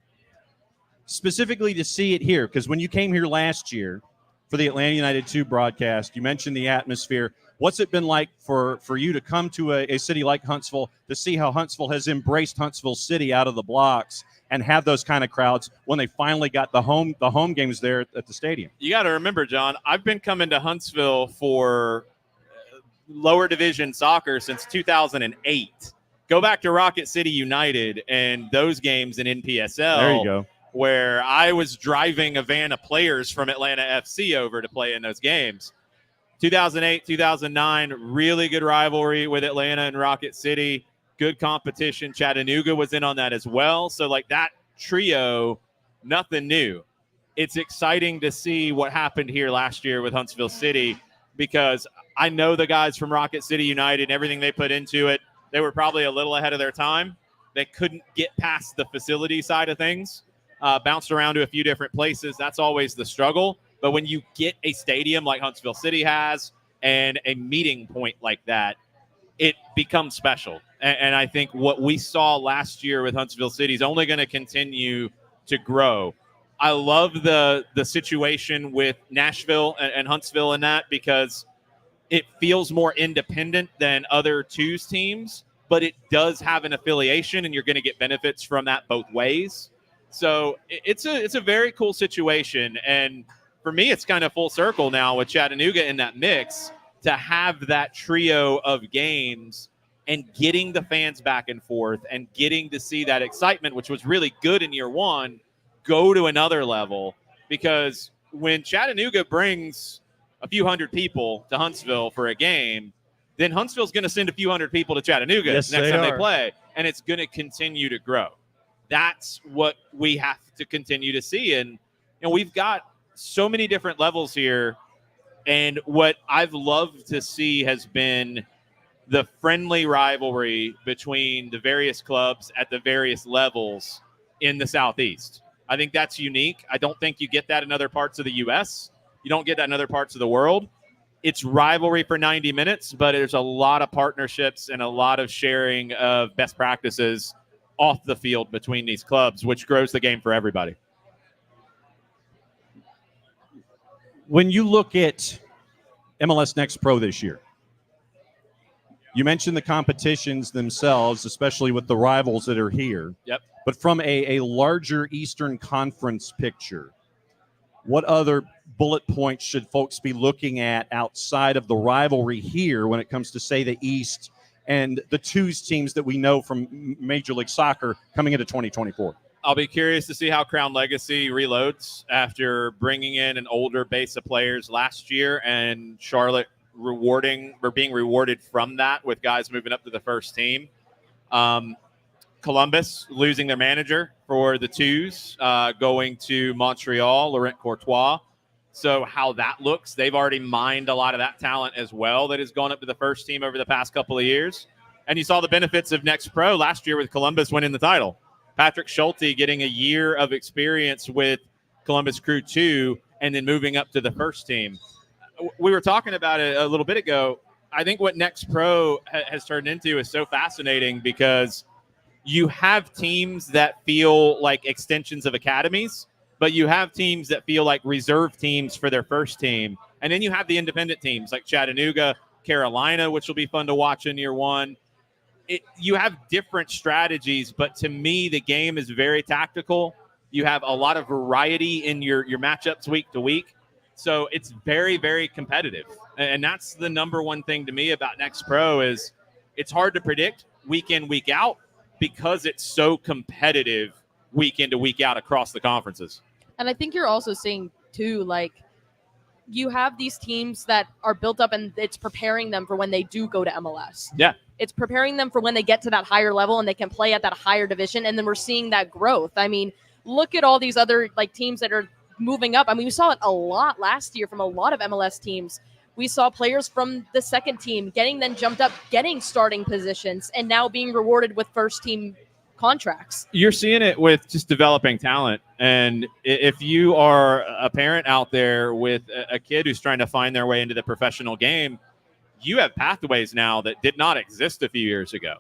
specifically to see it here? Because when you came here last year for the Atlanta United 2 broadcast, you mentioned the atmosphere. What's it been like for you to come to a city like Huntsville, to see how Huntsville has embraced Huntsville City out of the blocks and have those kind of crowds when they finally got the home games there at the stadium? You got to remember, John, I've been coming to Huntsville for lower division soccer since 2008. Go back to Rocket City United and those games in NPSL. There you go. Where I was driving a van of players from Atlanta FC over to play in those games. 2008, 2009, really good rivalry with Atlanta and Rocket City. Good competition. Chattanooga was in on that as well. So, that trio, nothing new. It's exciting to see what happened here last year with Huntsville City, because I know the guys from Rocket City United and everything they put into it. They were probably a little ahead of their time. They couldn't get past the facility side of things. Bounced around to a few different places. That's always the struggle. But when you get a stadium like Huntsville City has and a meeting point like that, it becomes special. And I think what we saw last year with Huntsville City is only going to continue to grow. I love the situation with Nashville and Huntsville in that, because it feels more independent than other twos teams, but it does have an affiliation, and you're going to get benefits from that both ways. So it's a very cool situation. And for me, it's kind of full circle now with Chattanooga in that mix, to have that trio of games and getting the fans back and forth and getting to see that excitement, which was really good in year one, go to another level. Because when Chattanooga brings a few hundred people to Huntsville for a game, then Huntsville's going to send a few hundred people to Chattanooga next time they play, and it's going to continue to grow. That's what we have to continue to see. And we've got so many different levels here. And what I've loved to see has been the friendly rivalry between the various clubs at the various levels in the Southeast. I think that's unique. I don't think you get that in other parts of the U.S. You don't get that in other parts of the world. It's rivalry for 90 minutes, but there's a lot of partnerships and a lot of sharing of best practices off the field between these clubs, which grows the game for everybody. When you look at MLS Next Pro this year, you mentioned the competitions themselves, especially with the rivals that are here. Yep. But from a larger Eastern Conference picture, what other bullet points should folks be looking at outside of the rivalry here when it comes to, say, the East and the twos teams that we know from Major League Soccer coming into 2024? I'll be curious to see how Crown Legacy reloads after bringing in an older base of players last year, and Charlotte being rewarded from that with guys moving up to the first team. Columbus losing their manager for the twos, going to Montreal, Laurent Courtois. So how that looks, they've already mined a lot of that talent as well that has gone up to the first team over the past couple of years. And you saw the benefits of Next Pro last year with Columbus winning the title. Patrick Schulte getting a year of experience with Columbus Crew 2 and then moving up to the first team. We were talking about it a little bit ago. I think what Next Pro has turned into is so fascinating because you have teams that feel like extensions of academies, but you have teams that feel like reserve teams for their first team. And then you have the independent teams like Chattanooga, Carolina, which will be fun to watch in year one. You have different strategies, but to me, the game is very tactical. You have a lot of variety in your matchups week to week. So it's very, very competitive. And that's the number one thing to me about Next Pro is it's hard to predict week in, week out because it's so competitive week in to week out across the conferences. And I think you're also seeing, too, like, you have these teams that are built up and it's preparing them for when they do go to MLS. Yeah. It's preparing them for when they get to that higher level and they can play at that higher division. And then we're seeing that growth. I mean, look at all these other like teams that are moving up. I mean, we saw it a lot last year from a lot of MLS teams. We saw players from the second team getting then jumped up, getting starting positions, and now being rewarded with first team contracts. You're seeing it with just developing talent. And if you are a parent out there with a kid who's trying to find their way into the professional game, you have pathways now that did not exist a few years ago.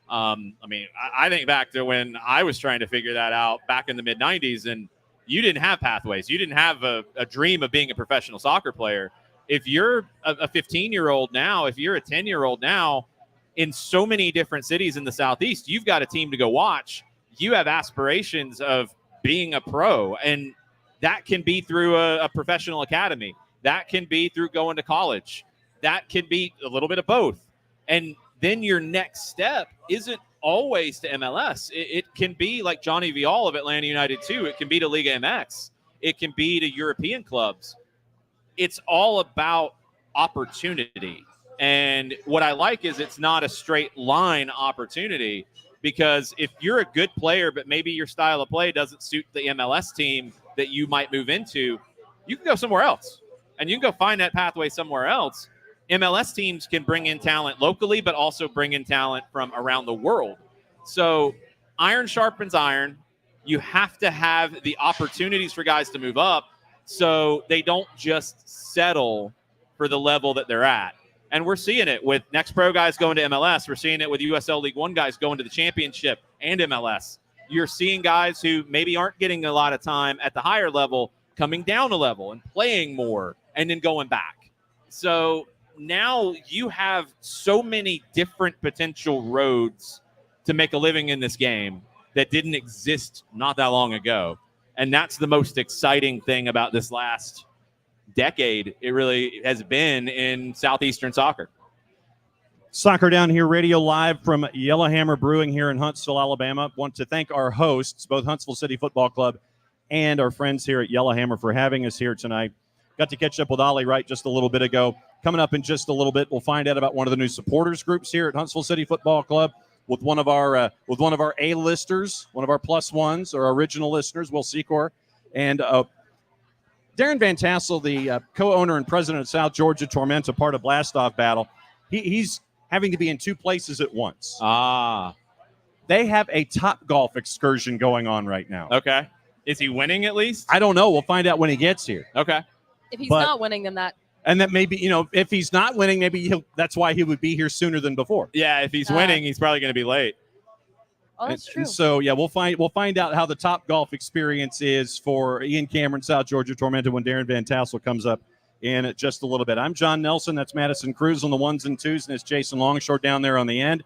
I mean, I think back to when I was trying to figure that out back in the mid-'90s, and you didn't have pathways. You didn't have a dream of being a professional soccer player. If you're a 15-year-old now, if you're a 10-year-old now, in so many different cities in the Southeast, you've got a team to go watch. You have aspirations of being a pro, and that can be through a professional academy. That can be through going to college. That can be a little bit of both. And then your next step isn't always to MLS. It can be like Johnny Viall of Atlanta United too. It can be to Liga MX. It can be to European clubs. It's all about opportunity. And what I like is it's not a straight line opportunity, because if you're a good player, but maybe your style of play doesn't suit the MLS team that you might move into, you can go somewhere else and you can go find that pathway somewhere else. MLS teams can bring in talent locally, but also bring in talent from around the world. So iron sharpens iron. You have to have the opportunities for guys to move up so they don't just settle for the level that they're at. And we're seeing it with Next Pro guys going to MLS. We're seeing it with USL League One guys going to the championship and MLS. You're seeing guys who maybe aren't getting a lot of time at the higher level coming down a level and playing more and then going back. So now you have so many different potential roads to make a living in this game that didn't exist not that long ago. And that's the most exciting thing about this last decade. It really has been in Southeastern soccer. Soccer Down Here Radio live from Yellowhammer Brewing here in Huntsville, Alabama. Want to thank our hosts, both Huntsville City Football Club and our friends here at Yellowhammer, for having us here tonight. Got to catch up with Ollie Wright just a little bit ago. Coming up in just a little bit, we'll find out about one of the new supporters groups here at Huntsville City Football Club with one of our A-listers, one of our plus ones, or original listeners, Will Secor, and Darren Van Tassel, the co-owner and president of South Georgia Tormenta, part of Blastoff Battle. He's having to be in two places at once. They have a Top Golf excursion going on right now. Okay. Is he winning at least? I don't know. We'll find out when he gets here. Okay. If he's not winning, then that. And that maybe, if he's not winning, maybe that's why he would be here sooner than before. Yeah, if he's winning, he's probably going to be late. Oh, that's true. And so, yeah, we'll find out how the Top Golf experience is for Ian Cameron, South Georgia Tormenta, when Darren Van Tassel comes up in just a little bit. I'm John Nelson. That's Madison Cruz on the ones and twos, and it's Jason Longshore down there on the end.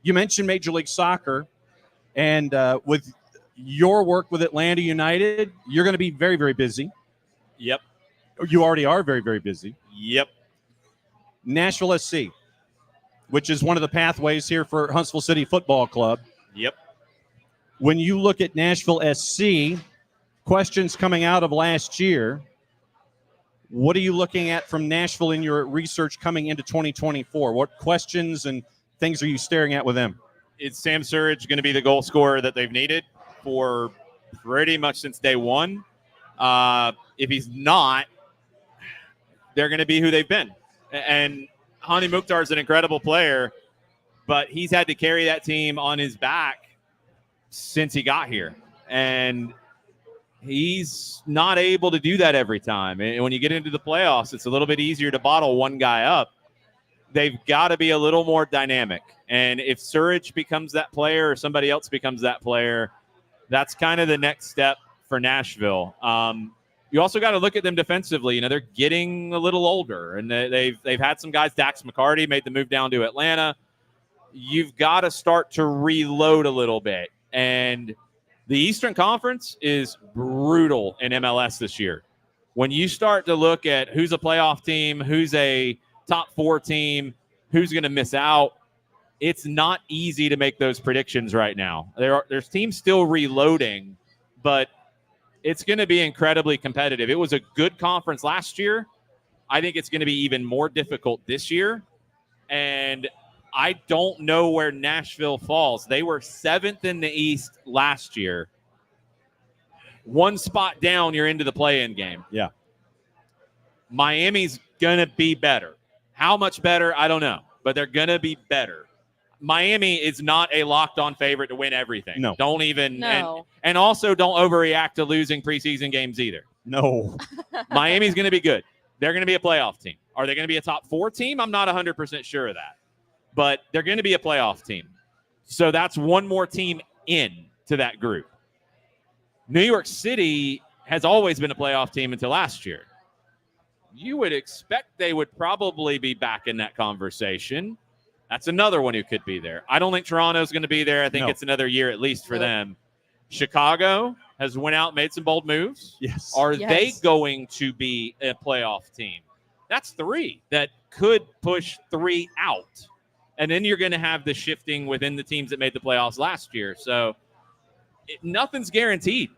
You mentioned Major League Soccer, and with your work with Atlanta United, you're going to be very, very busy. Yep. You already are very, very busy. Yep. Nashville SC, which is one of the pathways here for Huntsville City Football Club. Yep. When you look at Nashville SC, questions coming out of last year, what are you looking at from Nashville in your research coming into 2024? What questions and things are you staring at with them? is Sam Surridge going to be the goal scorer that they've needed for pretty much since day one? If he's not, they're going to be who they've been. And Hani Mukhtar is an incredible player, but he's had to carry that team on his back since he got here. And he's not able to do that every time. And when you get into the playoffs, it's a little bit easier to bottle one guy up. They've got to be a little more dynamic. And if Surridge becomes that player or somebody else becomes that player, that's kind of the next step for Nashville. You also got to look at them defensively. You know, they're getting a little older, and they've had some guys. Dax McCarty made the move down to Atlanta. You've got to start to reload a little bit. And the Eastern Conference is brutal in MLS this year. When you start to look at who's a playoff team, who's a top 4 team, who's going to miss out, it's not easy to make those predictions right now. There's teams still reloading, but it's going to be incredibly competitive. It was a good conference last year. I think it's going to be even more difficult this year. And I don't know where Nashville falls. They were 7th in the East last year. One spot down, you're into the play-in game. Yeah. Miami's going to be better. How much better, I don't know. But they're going to be better. Miami is not a locked-on favorite to win everything. No. Don't even. No. And also don't overreact to losing preseason games either. No. Miami's going to be good. They're going to be a playoff team. Are they going to be a top 4 team? I'm not 100% sure of that. But they're going to be a playoff team. So that's one more team in to that group. New York City has always been a playoff team until last year. You would expect they would probably be back in that conversation. That's another one who could be there. I don't think Toronto's going to be there. I think it's another year at least for them. Chicago has went out and made some bold moves. Yes. Are they going to be a playoff team? That's 3 that could push 3 out. And then you're going to have the shifting within the teams that made the playoffs last year. So nothing's guaranteed.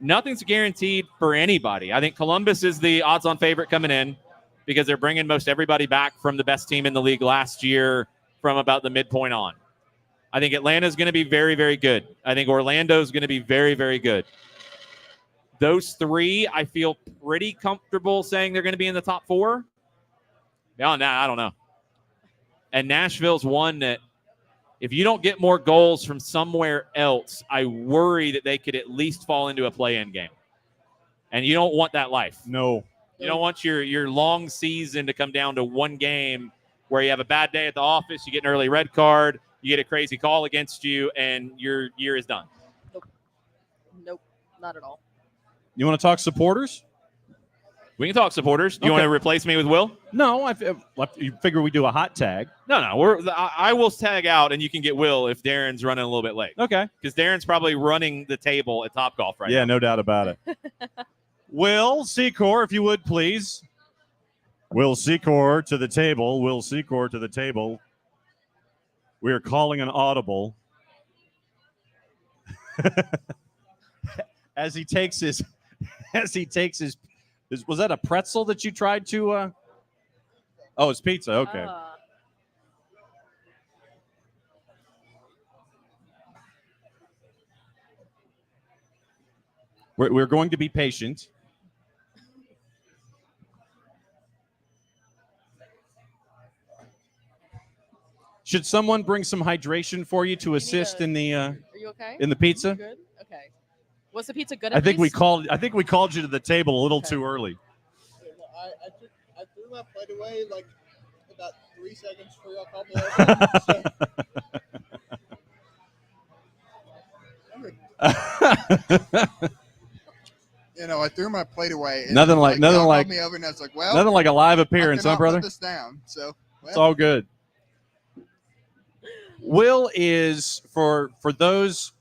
Nothing's guaranteed for anybody. I think Columbus is the odds-on favorite coming in because they're bringing most everybody back from the best team in the league last year from about the midpoint on. I think Atlanta's going to be very, very good. I think Orlando's going to be very, very good. Those 3, I feel pretty comfortable saying they're going to be in the top 4. Beyond that, I don't know. And Nashville's one that if you don't get more goals from somewhere else, I worry that they could at least fall into a play-in game. And you don't want that life. No. You don't want your long season to come down to one game where you have a bad day at the office, you get an early red card, you get a crazy call against you, and your year is done. Nope, not at all. You want to talk supporters? We can talk supporters. Do you want to replace me with Will? No, you figure we do a hot tag. No. I will tag out, and you can get Will if Darren's running a little bit late. Okay. Because Darren's probably running the table at Topgolf right now. Yeah, no doubt about it. Will Secor, if you would, please. Will Secor to the table. Will Secor to the table. We are calling an audible. as he takes his was that a pretzel that you tried to oh, it's pizza. Okay. We're going to be patient. Should someone bring some hydration for you to assist in the Are you okay? in the pizza? Good? Okay. Was the pizza good? I think we called you to the table a little too early. I threw my plate away like about 3 seconds before y'all called me over. I threw my plate away. And nothing like me over, and I was like, well, nothing like a live appearance, huh, brother? Put this down, so it's all good. Will is for those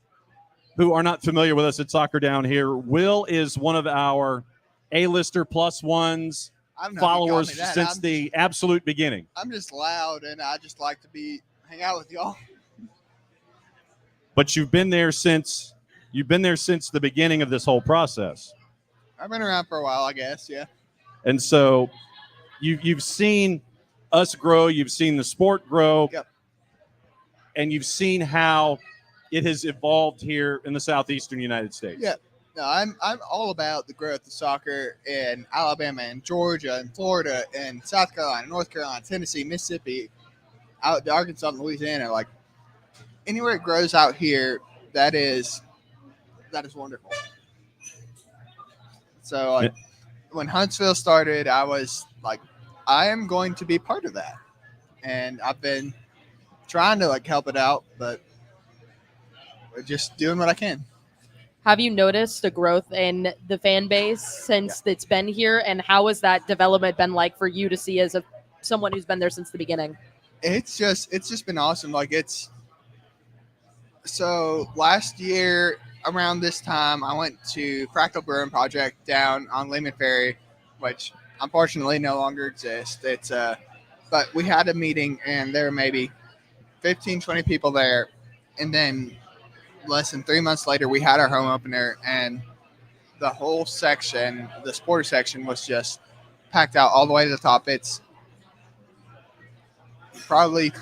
who are not familiar with us at Soccer Down Here. Will is one of our A-lister plus ones followers since the absolute beginning. I'm just loud, and I just like to hang out with y'all. But you've been there since the beginning of this whole process. I've been around for a while, I guess, yeah. And so you've seen us grow. You've seen the sport grow. Yep. and you've seen how it has evolved here in the southeastern United States. Yeah. No, I'm all about the growth of soccer in Alabama and Georgia and Florida and South Carolina, North Carolina, Tennessee, Mississippi, out to Arkansas and Louisiana. Like anywhere it grows out here, that is wonderful. So like when Huntsville started, I was like, I am going to be part of that, and I've been trying to like help it out, but we're just doing what I can. Have you noticed a growth in the fan base since it's been here, and how has that development been like for you to see as someone who's been there since the beginning? It's just been awesome. Like so last year around this time, I went to Fractal Brewing Project down on Lehman Ferry, which unfortunately no longer exists. But we had a meeting, and there were maybe 15, 20 people there, and then less than 3 months later, we had our home opener, and the whole section, the sports section, was just packed out all the way to the top. It's probably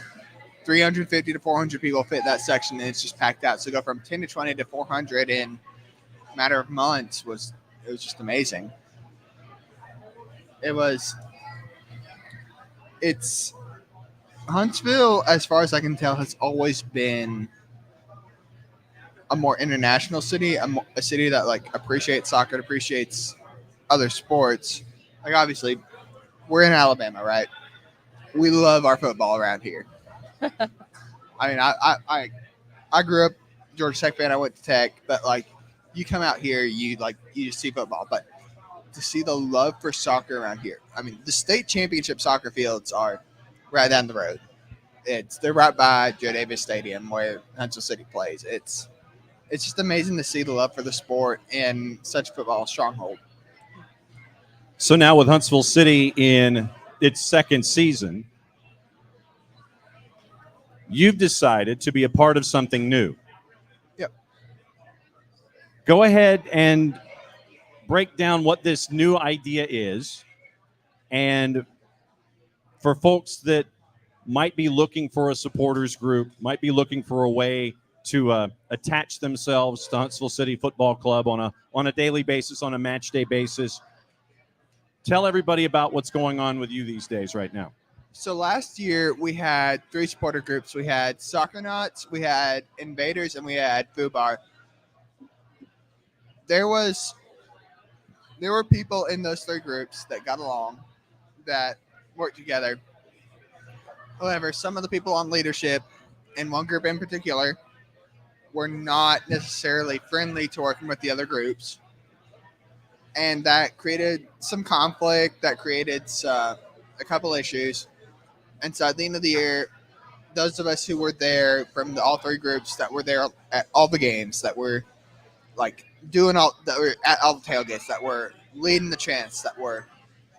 350 to 400 people fit that section, and it's just packed out. So go from 10 to 20 to 400 in a matter of months it was just amazing. It's Huntsville, as far as I can tell, has always been a more international city, a city that like appreciates soccer, appreciates other sports. Like obviously, we're in Alabama, right? We love our football around here. I mean, I grew up Georgia Tech fan. I went to Tech, but like you come out here, you just see football. But to see the love for soccer around here, I mean, the state championship soccer fields are right down the road. They're right by Joe Davis Stadium where Huntsville City plays. It's just amazing to see the love for the sport in such a football stronghold. So now with Huntsville City in its second season, you've decided to be a part of something new. Yep. Go ahead and break down what this new idea is. And for folks that might be looking for a supporters group, might be looking for a way to attach themselves to Huntsville City Football Club on a daily basis, on a match day basis. Tell everybody about what's going on with you these days right now. So last year we had 3 supporter groups. We had Soccer Knots, we had Invaders, and we had Foo Bar. There were people in those 3 groups that got along, that worked together. However, some of the people on leadership, in one group in particular, were not necessarily friendly to working with the other groups. And that created some conflict, that created a couple issues. And so at the end of the year, those of us who were there from all 3 groups that were there at all the games, that were like that were at all the tailgates, that were leading the chants, that were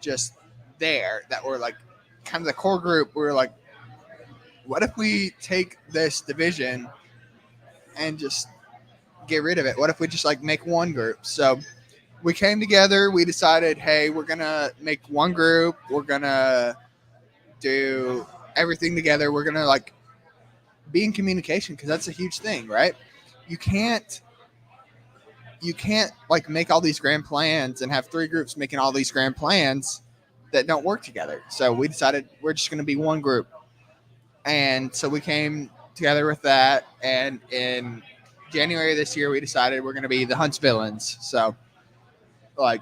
just there, that were like kind of the core group, we were like, what if we take this division and just get rid of it? What if we just like make one group? So we came together. We decided, hey, we're going to make one group. We're going to do everything together. We're going to like be in communication, because that's a huge thing, right? You can't like make all these grand plans and have 3 groups making all these grand plans that don't work together. So we decided we're just going to be one group. And so we came together with that, and in January this year we decided we're going to be the Huntsvilleans. So like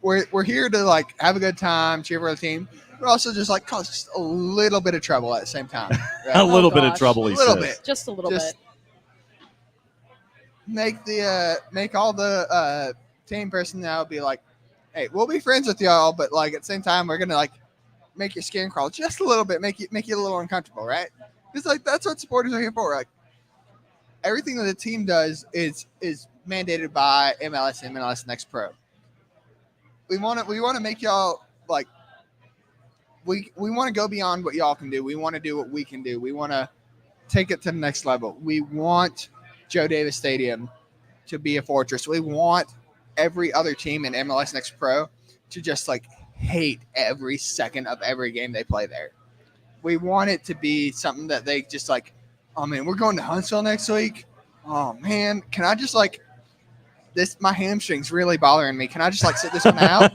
we're here to like have a good time, cheer for the team, but also just like cause just a little bit of trouble at the same time. Right? A little bit of trouble, he a little says. bit, Just a little bit. Make all the team personnel be like, hey, we'll be friends with y'all, but like at the same time we're gonna like make your skin crawl just a little bit, make you a little uncomfortable, right? It's like that's what supporters are here for. Like everything that the team does is mandated by MLS and MLS Next Pro. We want to make y'all like we want to go beyond what y'all can do. We want to do what we can do. We want to take it to the next level. We want Joe Davis Stadium to be a fortress. We want every other team in MLS Next Pro to just like hate every second of every game they play there. we want it to be something that they just like, oh man, we're going to Huntsville next week. Oh man, can I just like this? My hamstring's really bothering me. Can I just like sit this one out?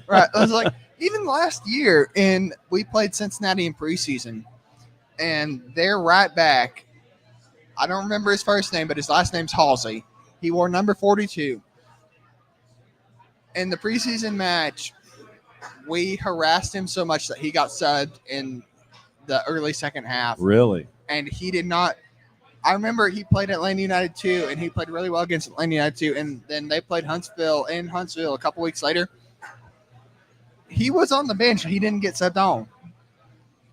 Right. I was like, even last year, we played Cincinnati in preseason, and they're right back. I don't remember his first name, but his last name's Halsey. He wore number 42. In the preseason match, we harassed him so much that he got subbed in the early second half. Really? And he did not. I remember he played Atlanta United 2, and he played really well against Atlanta United 2, and then they played Huntsville in Huntsville a couple weeks later. He was on the bench. He didn't get subbed on.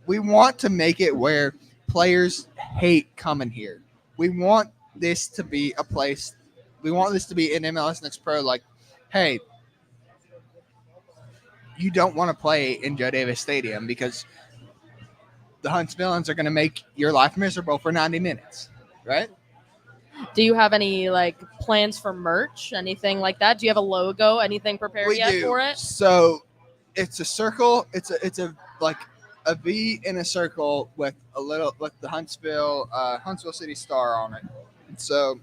We want to make it where players hate coming here. We want this to be a place. We want this to be an MLS Next Pro. Like, hey, you don't want to play in Joe Davis Stadium because the Huntsvilleans are going to make your life miserable for 90 minutes, right? Do you have any like plans for merch, anything like that? Do you have a logo, anything prepared yet for it? So it's a circle. It's a like a V in a circle with the Huntsville City star on it. So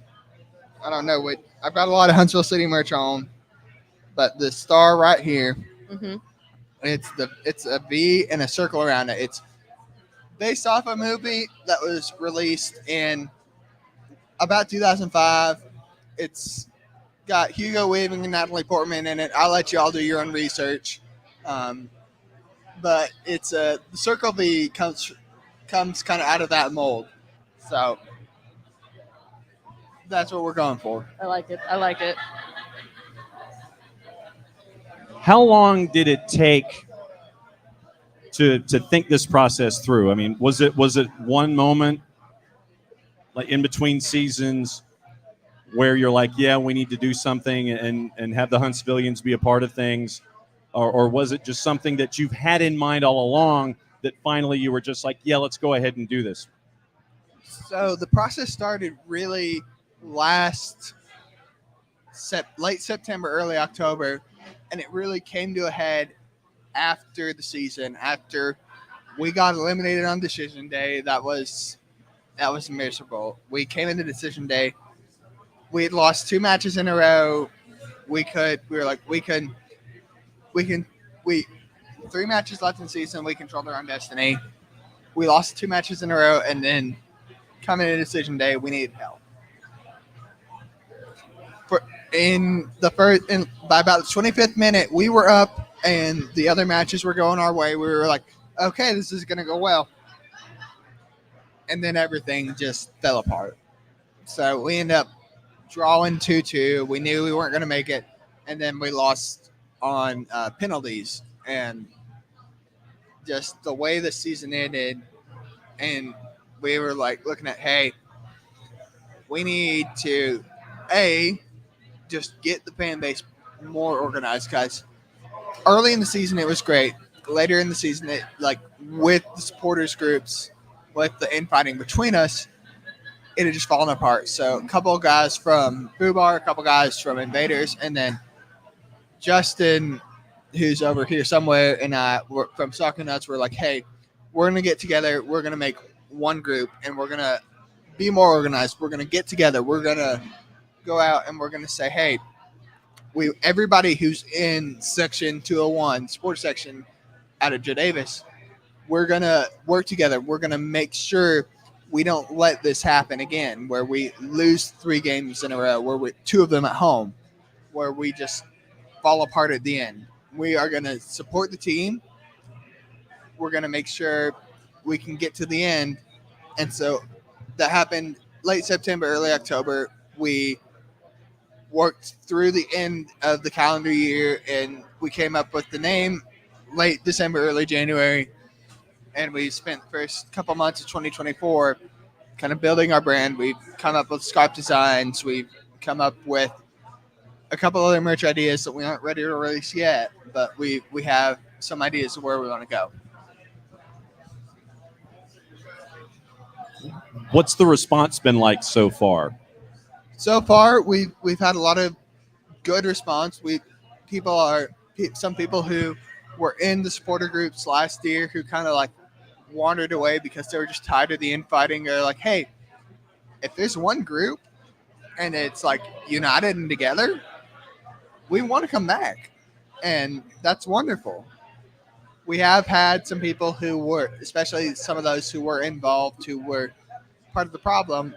I don't know what I've got a lot of Huntsville City merch on, but the star right here, it's a V and a circle around it. It's based off a movie that was released in about 2005. It's got Hugo Weaving and Natalie Portman in it. I'll let you all do your own research. But it's the circle V comes kind of out of that mold. So that's what we're going for. I like it. How long did it take to think this process through? I mean, was it one moment, like in between seasons, where you're like, yeah, we need to do something and have the Huntsvillians be a part of things, or was it just something that you've had in mind all along that finally you were just like, yeah, let's go ahead and do this? So the process started really late September, early October, and it really came to a head after the season, after we got eliminated on decision day. That was miserable. We came into decision day. We had lost 2 matches in a row. We 3 matches left in the season. We controlled our own destiny. We lost 2 matches in a row, and then coming into decision day, we needed help. By about the 25th minute, we were up, and the other matches were going our way. We were like, okay, this is going to go well. And then everything just fell apart. So we ended up drawing 2-2. We knew we weren't going to make it, and then we lost on penalties. And just the way the season ended, and we were like looking at, hey, we need to, just get the fan base more organized, guys. Early in the season, it was great. Later in the season, with the supporters groups, with the infighting between us, it had just fallen apart. So a couple of guys from Boo Bar, a couple guys from Invaders, and then Justin, who's over here somewhere, and I from Soccer Nuts, were like, hey, we're going to get together. We're going to make one group, and we're going to be more organized. We're going to get together. We're going to go out, and we're going to say, hey, everybody who's in section 201, sports section out of Joe Davis, we're going to work together. We're going to make sure we don't let this happen again, where we lose 3 games in a row, where 2 of them at home, where we just fall apart at the end. We are going to support the team. We're going to make sure we can get to the end. And so that happened late September, early October. We worked through the end of the calendar year, and we came up with the name late December, early January. And we spent the first couple months of 2024 kind of building our brand. We've come up with Skype designs. We've come up with a couple other merch ideas that we aren't ready to release yet, but we have some ideas of where we want to go. What's the response been like so far? So far, we've had a lot of good response. Some people who were in the supporter groups last year who kind of like wandered away because they were just tired of the infighting. They're like, hey, if there's one group and it's like united and together, we want to come back. And that's wonderful. We have had some people who were, especially some of those who were involved, who were part of the problem,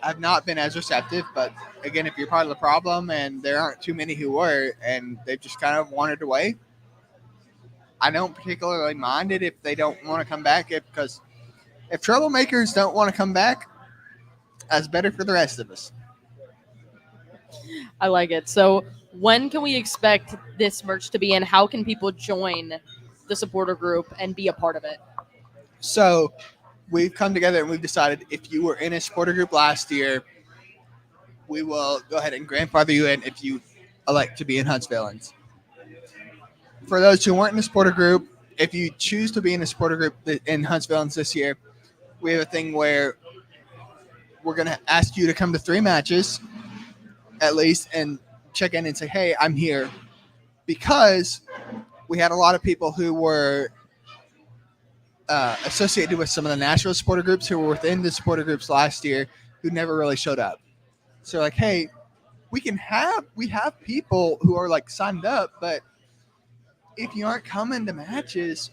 have not been as receptive. But again, if you're part of the problem and there aren't too many who were, and they've just kind of wandered away, I don't particularly mind it if they don't want to come back, because if troublemakers don't want to come back, that's better for the rest of us. I like it. So when can we expect this merch to be, and how can people join the supporter group and be a part of it? So we've come together and we've decided if you were in a supporter group last year, we will go ahead and grandfather you in if you elect to be in Huntsvilleans. For those who weren't in a supporter group, if you choose to be in a supporter group in Huntsvilleans this year, we have a thing where we're going to ask you to come to 3 matches at least and check in and say, hey, I'm here. Because we had a lot of people who were associated with some of the national supporter groups who were within the supporter groups last year who never really showed up. So like, hey, we have people who are like signed up, but if you aren't coming to matches,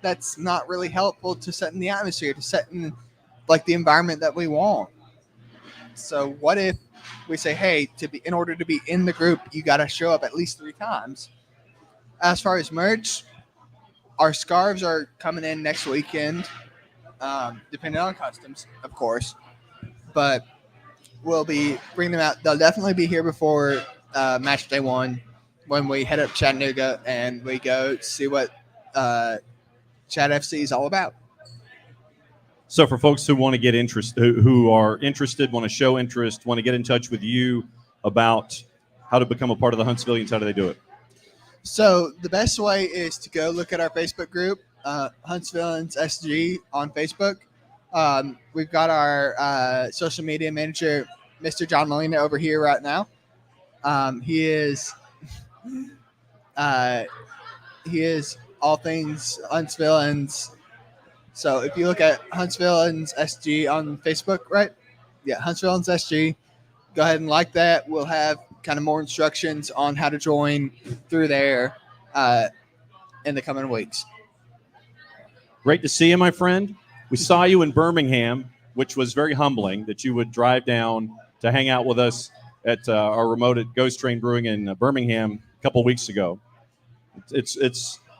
that's not really helpful to setting the atmosphere, to setting like the environment that we want. So what if we say, hey, in order to be in the group, you got to show up at least 3 times. As far as merch, our scarves are coming in next weekend, depending on customs, of course. But we'll be bringing them out. They'll definitely be here before match day 1 when we head up Chattanooga and we go see what Chat FC is all about. So for folks who want to get who are interested, want to show interest, want to get in touch with you about how to become a part of the Huntsvillians, how do they do it? So the best way is to go look at our Facebook group, Huntsvilleans SG on Facebook. We've got our social media manager, Mr. John Molina, over here right now. He is all things Huntsvilleans. So if you look at Huntsvilleans SG on Facebook, right? Yeah, Huntsvilleans SG. Go ahead and like that. We'll have kind of more instructions on how to join through there in the coming weeks. Great to see you, my friend. We saw you in Birmingham, which was very humbling that you would drive down to hang out with us at our remote at Ghost Train Brewing in Birmingham a couple weeks ago.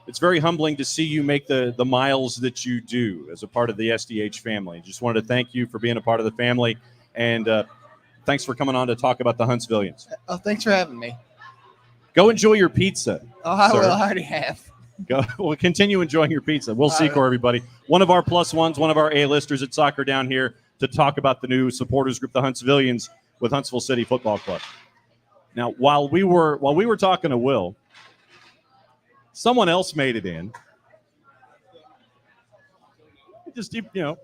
It's very humbling to see you make the miles that you do as a part of the SDH family. Just wanted to thank you for being a part of the family, and thanks for coming on to talk about the Huntsvillians. Oh, thanks for having me. Go enjoy your pizza. Oh, I sir. will. I already have. Well, continue enjoying your pizza. We'll see, everybody. One of our +1s, one of our A-listers at Soccer Down here to talk about the new supporters group, the Huntsvillians, with Huntsville City Football Club. Now, while we were talking to Will, someone else made it in. Just, got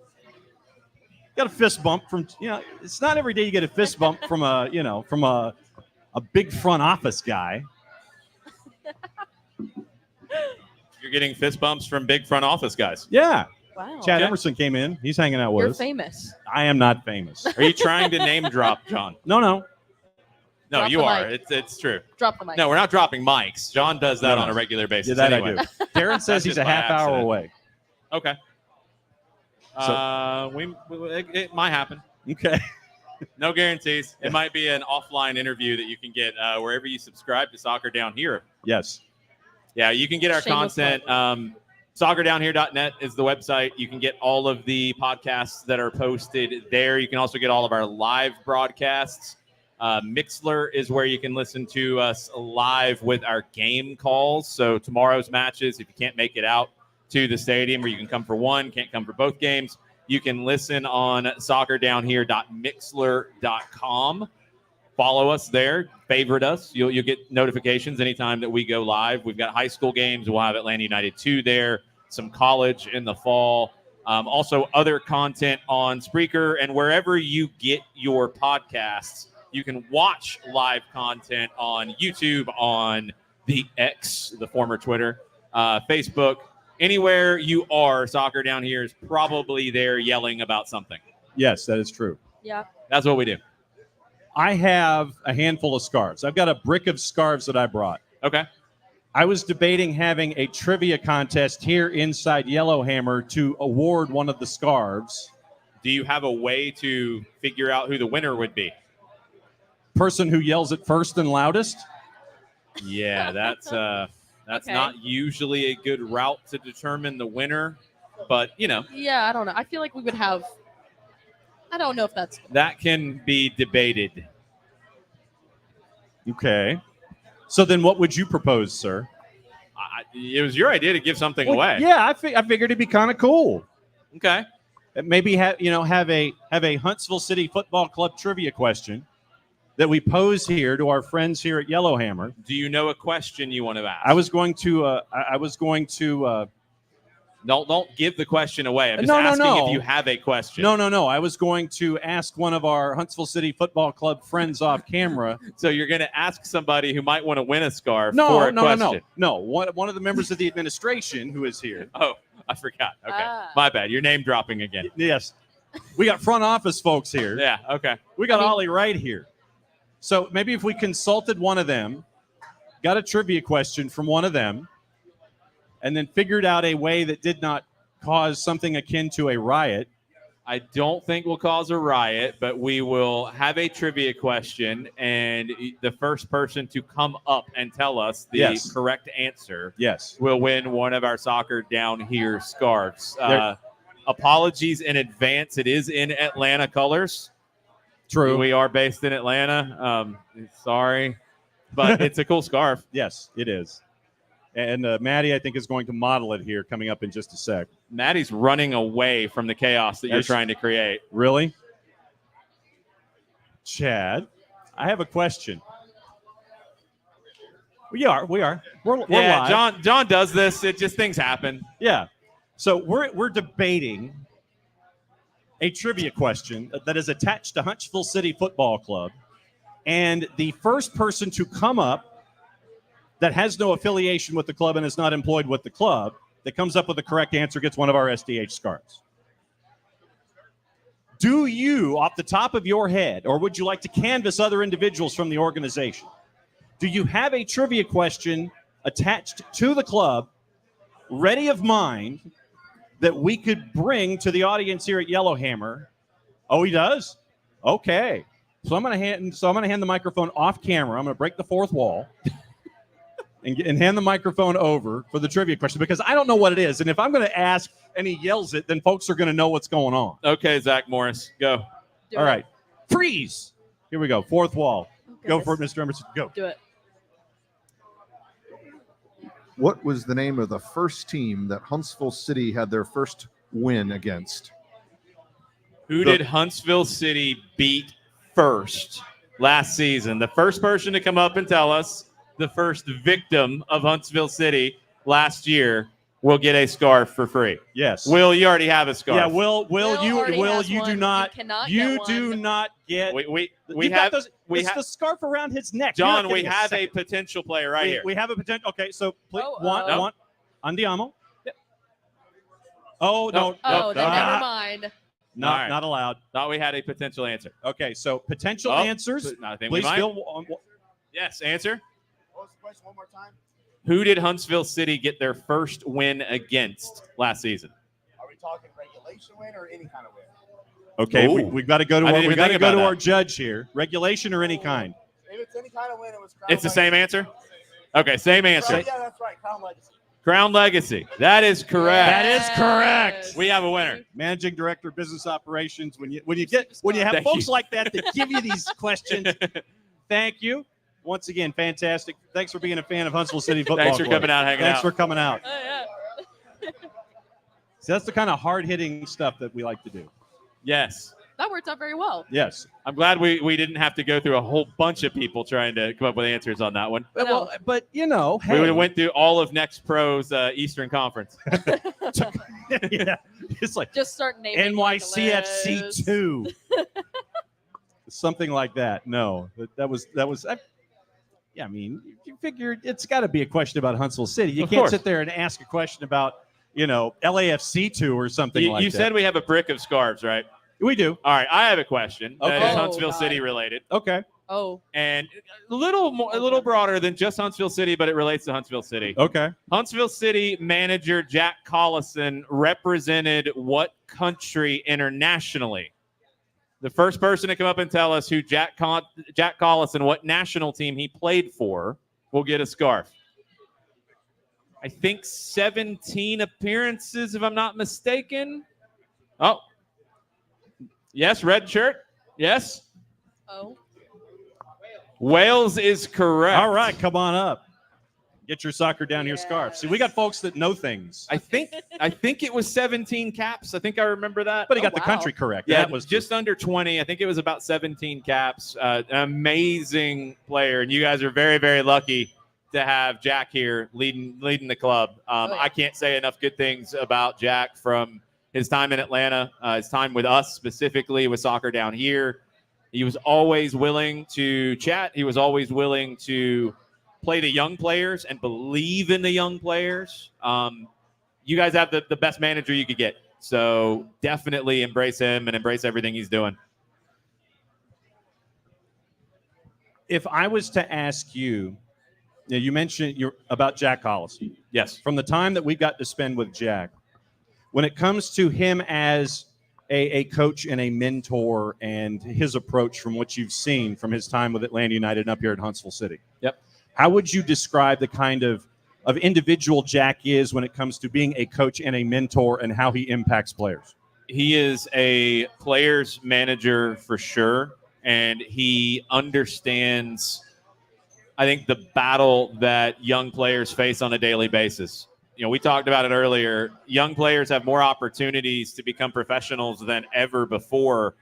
a fist bump from, it's not every day you get a fist bump from a big front office guy. You're getting fist bumps from big front office guys. Yeah. Wow. Chad Emerson came in. He's hanging out with You're us. famous. I am not famous. Are you trying to name drop, John? No. No, Drop you the are. mic. It's true. Drop the mic. No, we're not dropping mics. John does that No. on a regular basis. Yeah, that anyway. I do. Darren says he's just a half by hour accident. away. Okay. It might happen. Okay. No guarantees. It might be an offline interview that you can get wherever you subscribe to Soccer Down Here. Yes. Yeah, you can get our Shameless content. SoccerDownHere.net is the website. You can get all of the podcasts that are posted there. You can also get all of our live broadcasts. Mixler is where you can listen to us live with our game calls. So tomorrow's matches, if you can't make it out to the stadium, or you can come for one, can't come for both games, you can listen on soccerdownhere.mixler.com. Follow us there. Favorite us. You'll get notifications anytime that we go live. We've got high school games. We'll have Atlanta United 2 there, some college in the fall. Also, other content on Spreaker and wherever you get your podcasts. You can watch live content on YouTube, on the X, the former Twitter, Facebook, anywhere you are, soccer down here is probably there yelling about something. Yes, that is true. Yeah. That's what we do. I have a handful of scarves. I've got a brick of scarves that I brought. Okay. I was debating having a trivia contest here inside Yellowhammer to award one of the scarves. Do you have a way to figure out who the winner would be? Person who yells it first and loudest? Yeah, that's Okay. not usually a good route to determine the winner, but Yeah, I don't know. I feel like we would have. I don't know if that's. that can be debated. Okay. So then what would you propose, sir? It was your idea to give something Well, away. Yeah, I figured it'd be kind of cool. Okay. Maybe have a Huntsville City Football Club trivia question that we pose here to our friends here at Yellowhammer. Do you know a question you want to ask? I was going to Don't give the question away. I'm just No, asking no. if you have a question. No. I was going to ask one of our Huntsville City Football Club friends off camera. So you're going to ask somebody who might want to win a scarf No, for a no, question. no. One of the members of the administration who is here. Oh, I forgot. Okay. Ah. My bad. You're name dropping again. Yes. We got front office folks here. Yeah. Okay. We got Ollie right here. So maybe if we consulted one of them, got a trivia question from one of them, and then figured out a way that did not cause something akin to a riot. I don't think we'll cause a riot, but we will have a trivia question, and the first person to come up and tell us the Yes. correct answer Yes. will win one of our soccer down here scarves. There- Apologies in advance. It is in Atlanta colors. True. We are based in Atlanta. Sorry, but it's a cool scarf. Yes, it is. And Maddie, I think, is going to model it here coming up in just a sec. Maddie's running away from the chaos that you're Yes. trying to create. Really? Chad, I have a question. We are. We're Yeah, live. John does this. It just things happen. Yeah. So we're debating a trivia question that is attached to Huntsville City Football Club, and the first person to come up that has no affiliation with the club and is not employed with the club that comes up with the correct answer gets one of our SDH scarves. Do you, off the top of your head, or would you like to canvass other individuals from the organization? Do you have a trivia question attached to the club, ready of mind, that we could bring to the audience here at Yellowhammer? Oh, he does? Okay. So I'm going to hand the microphone off camera. I'm going to break the fourth wall and hand the microphone over for the trivia question, because I don't know what it is. And if I'm going to ask and he yells it, then folks are going to know what's going on. Okay, Zach Morris, go. Do All it. right. Freeze. Here we go. Fourth wall. Oh, Go for it, goodness. Mr. Emerson. Go. Do it. What was the name of the first team that Huntsville City had their first win against? Who did Huntsville City beat first last season? The first person to come up and tell us, the first victim of Huntsville City last year, will get a scarf for free. Yes. Will, you already have a scarf. Yeah, Will already has you one. do not. You cannot You get do one. not get. we You've got have those, we it's have the scarf around his neck. You're not John. We getting a have a second. potential player right here. We have a potential. Okay, so please, Oh, one. Andiamo. Yep. Oh, no. Oh, then Ah, never mind. Not, All right. not allowed. Thought we had a potential answer. Okay, so potential Oh, answers. I think we Please might. feel. Yes, answer. What was the question one more time? Who did Huntsville City get their first win against last season? Are we talking regulation win or any kind of win? Okay, Ooh. we've got to go to I our, didn't we even got to think go about to that. our judge here. Regulation or any kind. If it's any kind of win, it was Crown It's the same Legacy. answer? Okay, same answer. Yeah, that's right. Crown Legacy. Crown Legacy. That is correct. That is correct. Yes. We have a winner. Managing Director of Business Operations. When you have Thank folks you. like that give you these questions, thank you. Once again, fantastic. Thanks for being a fan of Huntsville City Football Thanks for Club. coming out, hanging Thanks out. for coming out. Oh, yeah. So that's the kind of hard-hitting stuff that we like to do. Yes. That worked out very well. Yes. I'm glad we didn't have to go through a whole bunch of people trying to come up with answers on that one. No. Well, but you know, We would hey, have went through all of Next Pro's Eastern Conference. yeah, it's like Just start naming like a NYCFC list. 2, something like that. No, that was. Yeah, I mean, you figure it's got to be a question about Huntsville City. You Of can't course. sit there and ask a question about LAFC to or something like You that. said we have a brick of scarves, right? We do. All right, I have a question. Okay. That is Oh, Huntsville God. City related. Okay. Oh, And a little broader than just Huntsville City, but it relates to Huntsville City. Okay. Huntsville City manager Jack Collison represented what country internationally? The first person to come up and tell us who Jack Collison, what national team he played for, will get a scarf. I think 17 appearances, if I'm not mistaken. Oh, yes, red shirt. Yes. oh. Wales is correct. All right, come on up. Get your soccer down here scarf. See, we got folks that know things. I think it was 17 caps. I think I remember that. But he got Oh, the wow. country correct. Yeah, That was just under 20. I think it was about 17 caps. An amazing player, and you guys are very, very lucky to have Jack here leading the club. Oh, yeah. I can't say enough good things about Jack from his time in Atlanta, his time with us specifically with soccer down here. He was always willing to chat. He was always willing to play the young players and believe in the young players. You guys have the best manager you could get. So definitely embrace him and embrace everything he's doing. If I was to ask you, you mentioned about Jack Collison. Yes. From the time that we got to spend with Jack, when it comes to him as a coach and a mentor and his approach from what you've seen from his time with Atlanta United and up here at Huntsville City. Yep. How would you describe the kind of individual Jack is when it comes to being a coach and a mentor and how he impacts players? He is a player's manager for sure, and he understands, I think, the battle that young players face on a daily basis. We talked about it earlier. Young players have more opportunities to become professionals than ever before.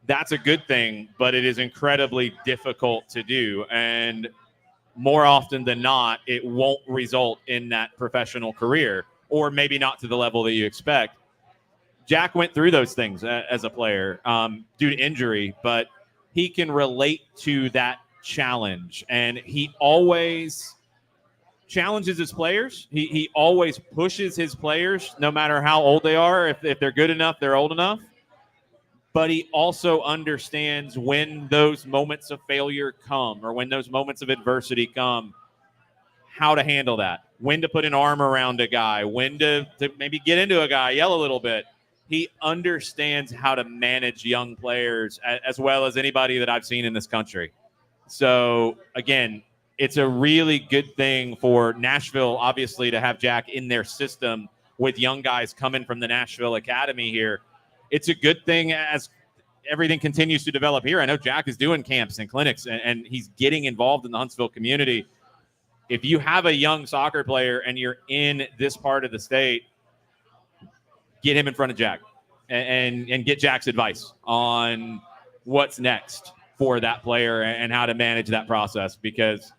That's a good thing, but it is incredibly difficult to do. And more often than not, it won't result in that professional career, or maybe not to the level that you expect. Jack went through those things as a player due to injury, but he can relate to that challenge. And he always challenges his players. He always pushes his players, no matter how old they are. If they're good enough, they're old enough. But he also understands when those moments of failure come or when those moments of adversity come, how to handle that, when to put an arm around a guy, when to maybe get into a guy, yell a little bit. He understands how to manage young players as well as anybody that I've seen in this country. So, again, it's a really good thing for Nashville, obviously, to have Jack in their system with young guys coming from the Nashville Academy here. It's a good thing as everything continues to develop here. I know Jack is doing camps and clinics, and he's getting involved in the Huntsville community. If you have a young soccer player and you're in this part of the state, get him in front of Jack and get Jack's advice on what's next for that player and how to manage that process, because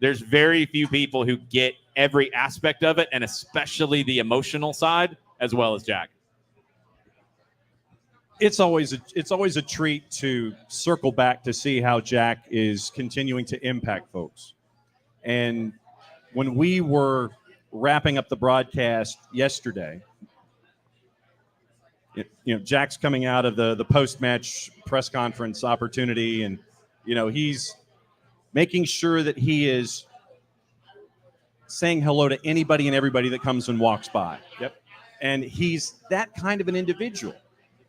there's very few people who get every aspect of it, and especially the emotional side, as well as Jack. It's always a treat to circle back to see how Jack is continuing to impact folks. And when we were wrapping up the broadcast yesterday, Jack's coming out of the post-match press conference opportunity, and he's making sure that he is saying hello to anybody and everybody that comes and walks by. Yep. And he's that kind of an individual.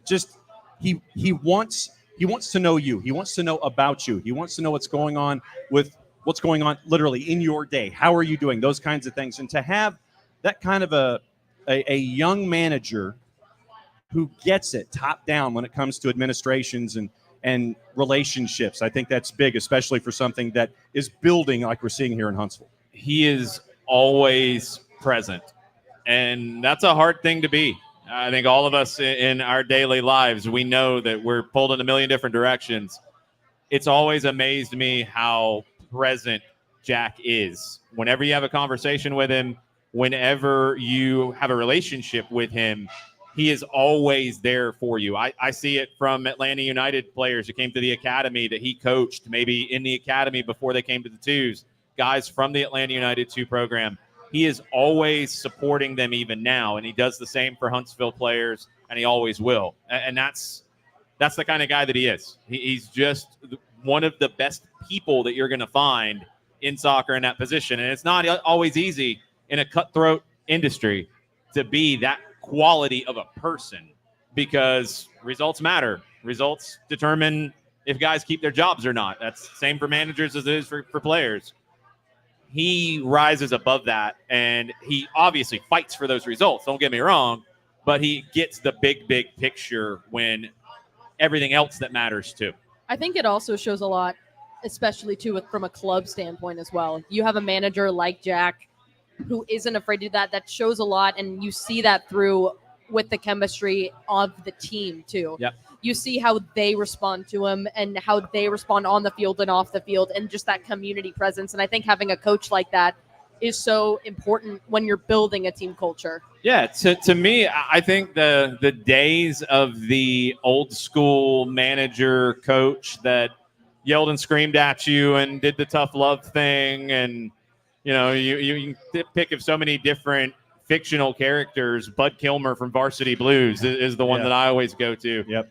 Just he wants to know you. He wants to know about you. He wants to know what's going on literally in your day. How are you doing? Those kinds of things. And to have that kind of a young manager who gets it top down when it comes to administrations and relationships, I think that's big, especially for something that is building like we're seeing here in Huntsville. He is always present, and that's a hard thing to be. I think all of us in our daily lives, we know that we're pulled in a million different directions. It's always amazed me how present Jack is. Whenever you have a conversation with him, whenever you have a relationship with him, he is always there for you. I see it from Atlanta United players who came to the academy that he coached, maybe in the academy before they came to the twos, guys from the Atlanta United 2 program. he is always supporting them even now, and he does the same for Huntsville players, and he always will. And that's the kind of guy that he is. He's just one of the best people that you're going to find in soccer in that position. And it's not always easy in a cutthroat industry to be that quality of a person, because results matter. Results determine if guys keep their jobs or not. That's the same for managers as it is for players. He rises above that, and he obviously fights for those results. Don't get me wrong, but he gets the big picture when everything else that matters too. I think it also shows a lot, especially too from a club standpoint as well. You have a manager like Jack who isn't afraid to do that. That shows a lot, and you see that through with the chemistry of the team too. Yep. You see how they respond to him and how they respond on the field and off the field, and just that community presence. And I think having a coach like that is so important when you're building a team culture. Yeah, to me, I think the days of the old school manager coach that yelled and screamed at you and did the tough love thing, and you can pick of so many different fictional characters. Bud Kilmer from Varsity Blues is the one that I always go to. Yep.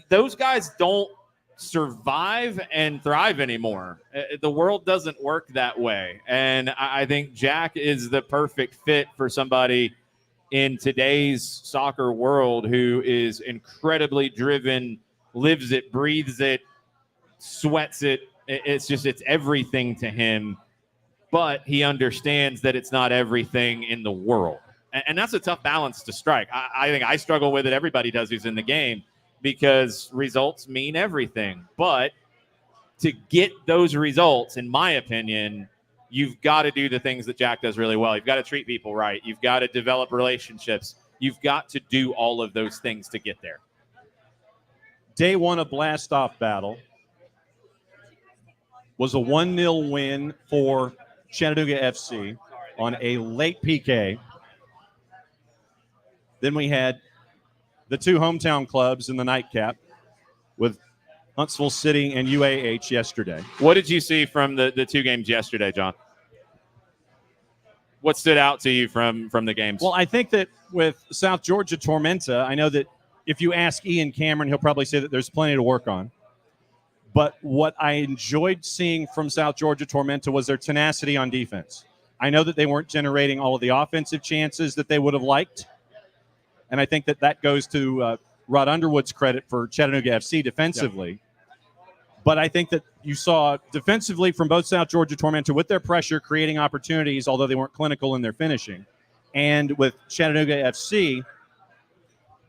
Those guys don't survive and thrive anymore. The world doesn't work that way. And I think Jack is the perfect fit for somebody in today's soccer world who is incredibly driven, lives it, breathes it, sweats it. It's everything to him. But he understands that it's not everything in the world. And that's a tough balance to strike. I think I struggle with it. Everybody does who's in the game, because results mean everything. But to get those results, in my opinion, you've got to do the things that Jack does really well. You've got to treat people right. You've got to develop relationships. You've got to do all of those things to get there. Day one of Blastoff Battle was a 1-0 win for Chattanooga FC on a late PK. Then we had the two hometown clubs in the nightcap with Huntsville City and UAH yesterday. What did you see from the two games yesterday, John? What stood out to you from the games? Well, I think that with South Georgia Tormenta, I know that if you ask Ian Cameron, he'll probably say that there's plenty to work on. But what I enjoyed seeing from South Georgia Tormenta was their tenacity on defense. I know that they weren't generating all of the offensive chances that they would have liked. And I think that goes to Rod Underwood's credit for Chattanooga FC defensively. Yep. But I think that you saw defensively from both South Georgia Tormenta with their pressure creating opportunities, although they weren't clinical in their finishing. And with Chattanooga FC,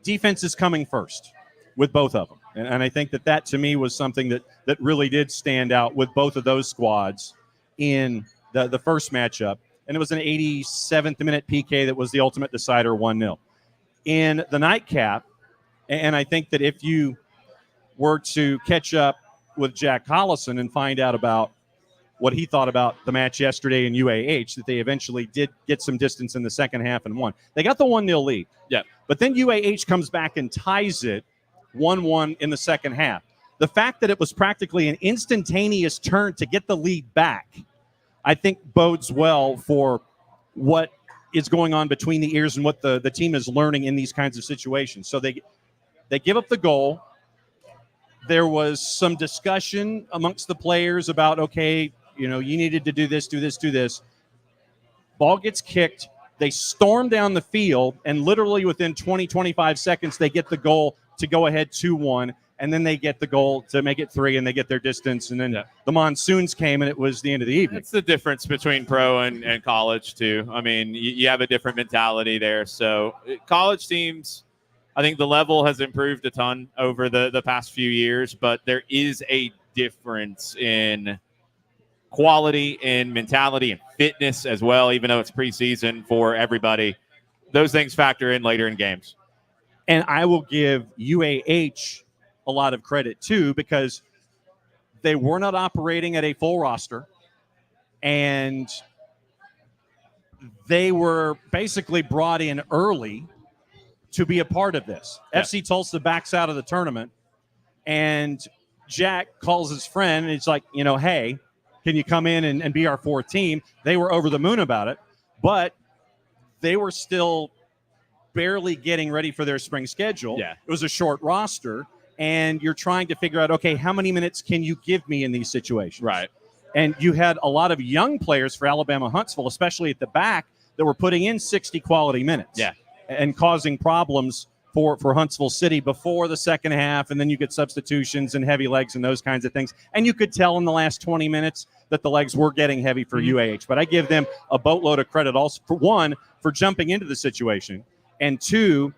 defense is coming first with both of them. And I think that to me was something that really did stand out with both of those squads in the first matchup. And it was an 87th minute PK that was the ultimate decider, 1-0. In the nightcap, and I think that if you were to catch up with Jack Collison and find out about what he thought about the match yesterday in UAH, that they eventually did get some distance in the second half and won. They got the 1-0 lead. Yeah. But then UAH comes back and ties it 1-1 in the second half. The fact that it was practically an instantaneous turn to get the lead back, I think bodes well for what is going on between the ears and what the team is learning in these kinds of situations. So they give up the goal. There was some discussion amongst the players about, okay, you needed to do this, do this, do this. Ball gets kicked. They storm down the field, and literally within 20, 25 seconds, they get the goal to go ahead 2-1, and then they get the goal to make it 3, and they get their distance, and then the monsoons came, and it was the end of the evening. That's the difference between pro and college, too. I mean, you have a different mentality there. So college teams, I think the level has improved a ton over the past few years, but there is a difference in quality and mentality and fitness as well, even though it's preseason for everybody. Those things factor in later in games. And I will give UAH a lot of credit, too, because they were not operating at a full roster, and they were basically brought in early to be a part of this. Yeah. FC Tulsa backs out of the tournament, and Jack calls his friend, and he's like, hey, Can you come in and be our fourth team? They were over the moon about it, but they were still barely getting ready for their spring schedule. Yeah. It was a short roster, and you're trying to figure out, okay, how many minutes can you give me in these situations? Right. And you had a lot of young players for Alabama Huntsville, especially at the back, that were putting in 60 quality minutes. Yeah. And causing problems for Huntsville City before the second half, and then you get substitutions and heavy legs and those kinds of things. And you could tell in the last 20 minutes that the legs were getting heavy for UAH. But I give them a boatload of credit also, for one, for jumping into the situation, and two,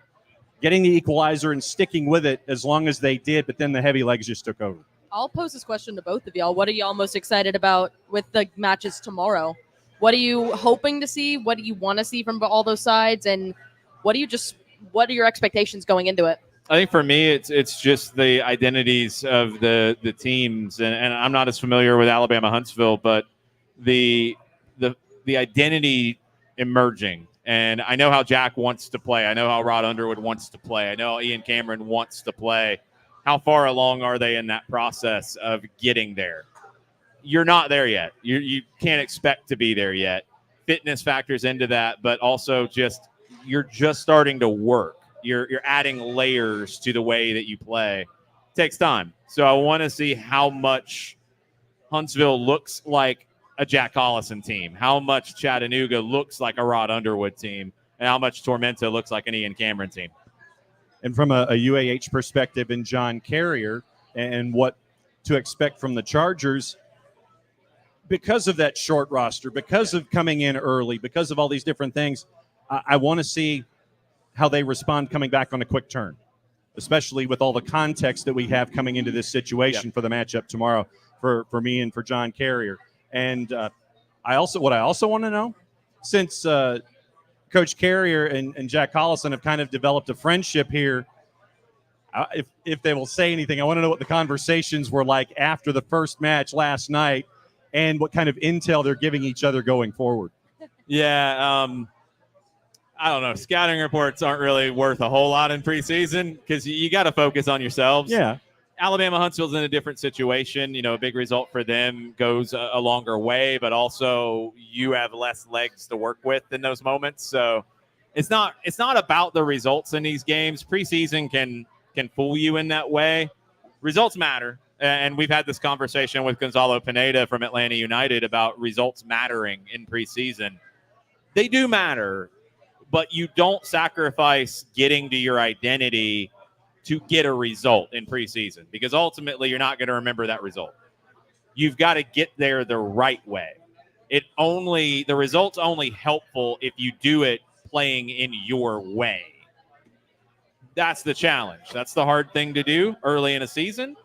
getting the equalizer and sticking with it as long as they did, but then the heavy legs just took over. I'll pose this question to both of y'all. What are y'all most excited about with the matches tomorrow? What are you hoping to see? What do you want to see from all those sides? And what are your expectations going into it? I think for me, it's just the identities of the teams, and I'm not as familiar with Alabama Huntsville, but the identity emerging. And I know how Jack wants to play. I know how Rod Underwood wants to play. I know how Ian Cameron wants to play. How far along are they in that process of getting there? You're not there yet. You can't expect to be there yet. Fitness factors into that, but also you're just starting to work. You're adding layers to the way that you play. It takes time. So I want to see how much Huntsville looks like a Jack Collison team, how much Chattanooga looks like a Rod Underwood team, and how much Tormenta looks like an Ian Cameron team. And from a UAH perspective in John Carrier and what to expect from the Chargers, because of that short roster, because of coming in early, because of all these different things, I want to see how they respond coming back on a quick turn, especially with all the context that we have coming into this situation for the matchup tomorrow for me and for John Carrier. And what I also want to know, since Coach Carrier and Jack Collison have kind of developed a friendship here, if they will say anything, I want to know what the conversations were like after the first match last night and what kind of intel they're giving each other going forward. Yeah, I don't know. Scouting reports aren't really worth a whole lot in preseason because you got to focus on yourselves. Yeah. Alabama Huntsville's in a different situation. You know, a big result for them goes a longer way, but also you have less legs to work with in those moments. So it's not about the results in these games. Preseason can fool you in that way. Results matter. And we've had this conversation with Gonzalo Pineda from Atlanta United about results mattering in preseason. They do matter, but you don't sacrifice getting to your identity to get a result in preseason because ultimately you're not going to remember that result. You've got to get there the right way. The result's only helpful if you do it playing in your way. That's the challenge. That's the hard thing to do early in a season.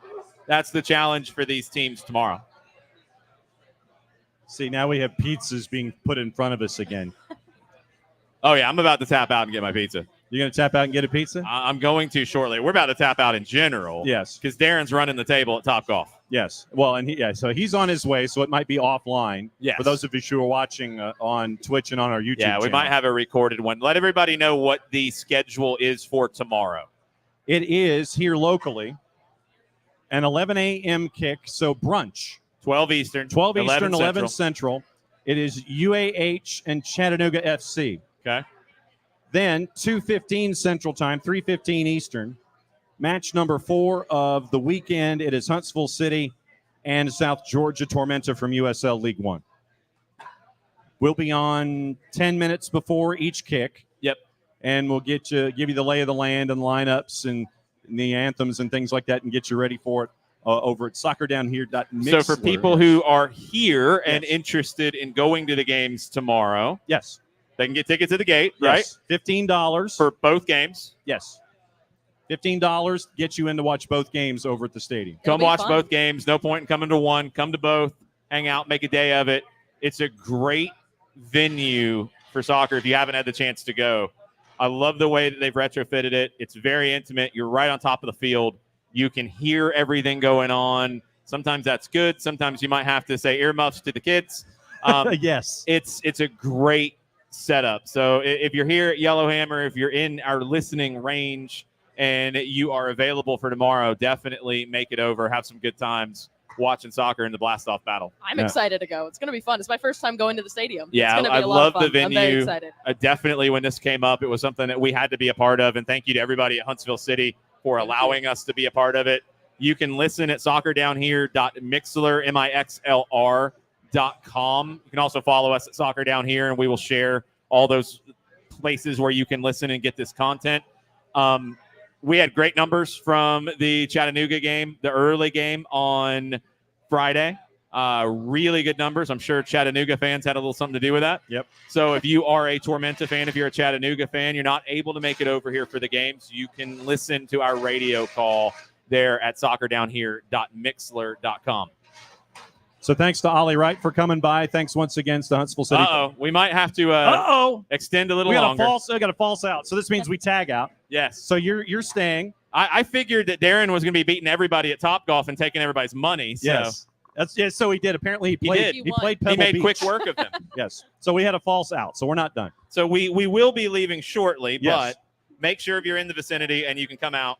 That's the challenge for these teams tomorrow. See, now we have pizzas being put in front of us again. Oh, yeah, I'm about to tap out and get my pizza. You're going to tap out and get a pizza? I'm going to shortly. We're about to tap out in general. Yes. Because Darren's running the table at Topgolf. Yes. Well, and so he's on his way, so it might be offline. Yes. For those of you who are watching on Twitch and on our YouTube channel. We might have a recorded one. Let everybody know what the schedule is for tomorrow. It is here locally an 11 a.m. kick, so brunch. 12 Eastern. 12 Eastern, 11 Central. It is UAH and Chattanooga FC. Okay. Then 2:15 Central Time, 3:15 Eastern. Match number 4 of the weekend. It is Huntsville City and South Georgia Tormenta from USL League One. We'll be on 10 minutes before each kick. Yep. And we'll give you the lay of the land and lineups and the anthems and things like that and get you ready for it over at soccerdownhere.mixler. So for people who are here and interested in going to the games tomorrow, yes, they can get tickets at the gate, right? $15 for both games. Yes. $15 gets you in to watch both games over at the stadium. Come watch both games. No point in coming to one. Come to both. Hang out. Make a day of it. It's a great venue for soccer if you haven't had the chance to go. I love the way that they've retrofitted it. It's very intimate. You're right on top of the field. You can hear everything going on. Sometimes that's good. Sometimes you might have to say earmuffs to the kids. Yes. It's a great setup. So if you're here at Yellowhammer, if you're in our listening range and you are available for tomorrow, definitely make it over. Have some good times watching soccer in the Blastoff Battle. I'm excited to go. It's going to be fun. It's my first time going to the stadium. Yeah, it's going to be I a lot love of fun. the venue. I'm very excited. Definitely when this came up, it was something that we had to be a part of. And thank you to everybody at Huntsville City for allowing us to be a part of it. You can listen at soccerdownhere.mixlr.com. You can also follow us at Soccer Down Here, and we will share all those places where you can listen and get this content. We had great numbers from the Chattanooga game, the early game on Friday. Really good numbers. I'm sure Chattanooga fans had a little something to do with that. Yep. So if you are a Tormenta fan, if you're a Chattanooga fan, you're not able to make it over here for the games, you can listen to our radio call there at soccerdownhere.mixlr.com. So thanks to Ollie Wright for coming by. Thanks once again to Huntsville City. We might have to extend a little longer. We got a false out. So this means we tag out. Yes. So you're staying. I figured that Darren was going to be beating everybody at Topgolf and taking everybody's money. So. Yes. So he did. Apparently he played. He played Pebble He made Beach. quick work of them. Yes. So we had a false out. So we're not done. So we will be leaving shortly, Yes. but make sure if you're in the vicinity and you can come out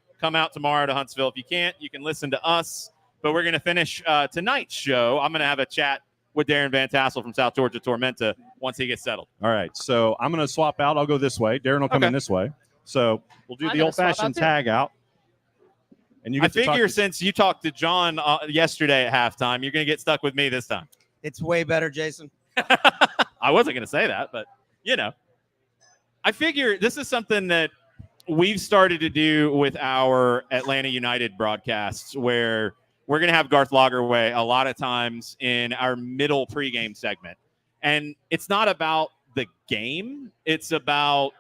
tomorrow to Huntsville. If you can't, you can listen to us. But we're going to finish tonight's show. I'm going to have a chat with Darren Van Tassel from South Georgia Tormenta once he gets settled. All right. So I'm going to swap out. I'll go this way. Darren will come in this way. So we'll do the old-fashioned tag out. And you I figure since you talked to John yesterday at halftime, you're going to get stuck with me this time. It's way better, Jason. I wasn't going to say that, but, I figure this is something that we've started to do with our Atlanta United broadcasts where we're going to have Garth Lagerway a lot of times in our middle pregame segment. And it's not about the game. It's about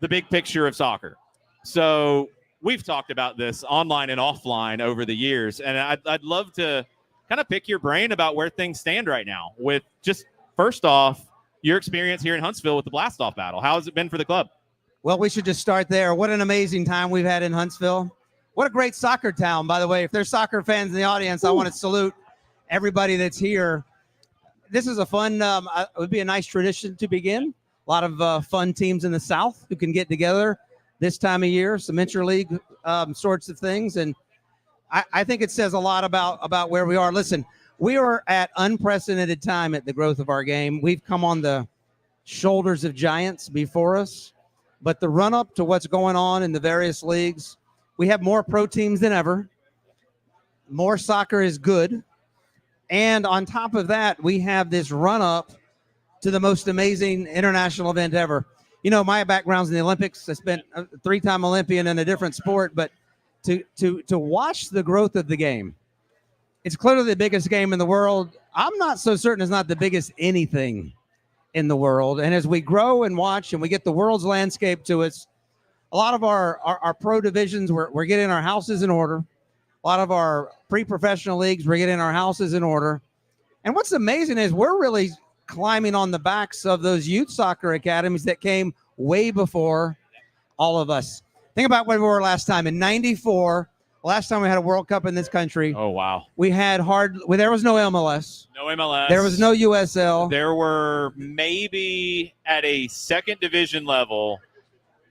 the big picture of soccer. So we've talked about this online and offline over the years. And I'd love to kind of pick your brain about where things stand right now with just first off, your experience here in Huntsville with the Blastoff Battle. How has it been for the club? Well, we should just start there. What an amazing time we've had in Huntsville. What a great soccer town, by the way. If there's soccer fans in the audience, I want to salute everybody that's here. This is a fun, it would be a nice tradition to begin. A lot of fun teams in the South who can get together this time of year, some interleague sorts of things. And I think it says a lot about where we are. Listen, we are at unprecedented time at the growth of our game. We've come on the shoulders of giants before us. But the run-up to what's going on in the various leagues, we have more pro teams than ever. More soccer is good. And on top of that, we have this run-up to the most amazing international event ever. My background's in the Olympics. I spent a 3-time Olympian in a different sport. But to watch the growth of the game, it's clearly the biggest game in the world. I'm not so certain it's not the biggest anything in the world. And as we grow and watch and we get the world's landscape to us, a lot of our pro divisions, we're getting our houses in order. A lot of our pre-professional leagues, we're getting our houses in order. And what's amazing is we're really climbing on the backs of those youth soccer academies that came way before all of us. Think about where we were last time. In 94, last time we had a World Cup in this country. Oh, wow. We had there was no MLS. No MLS. There was no USL. There were maybe at a second division level,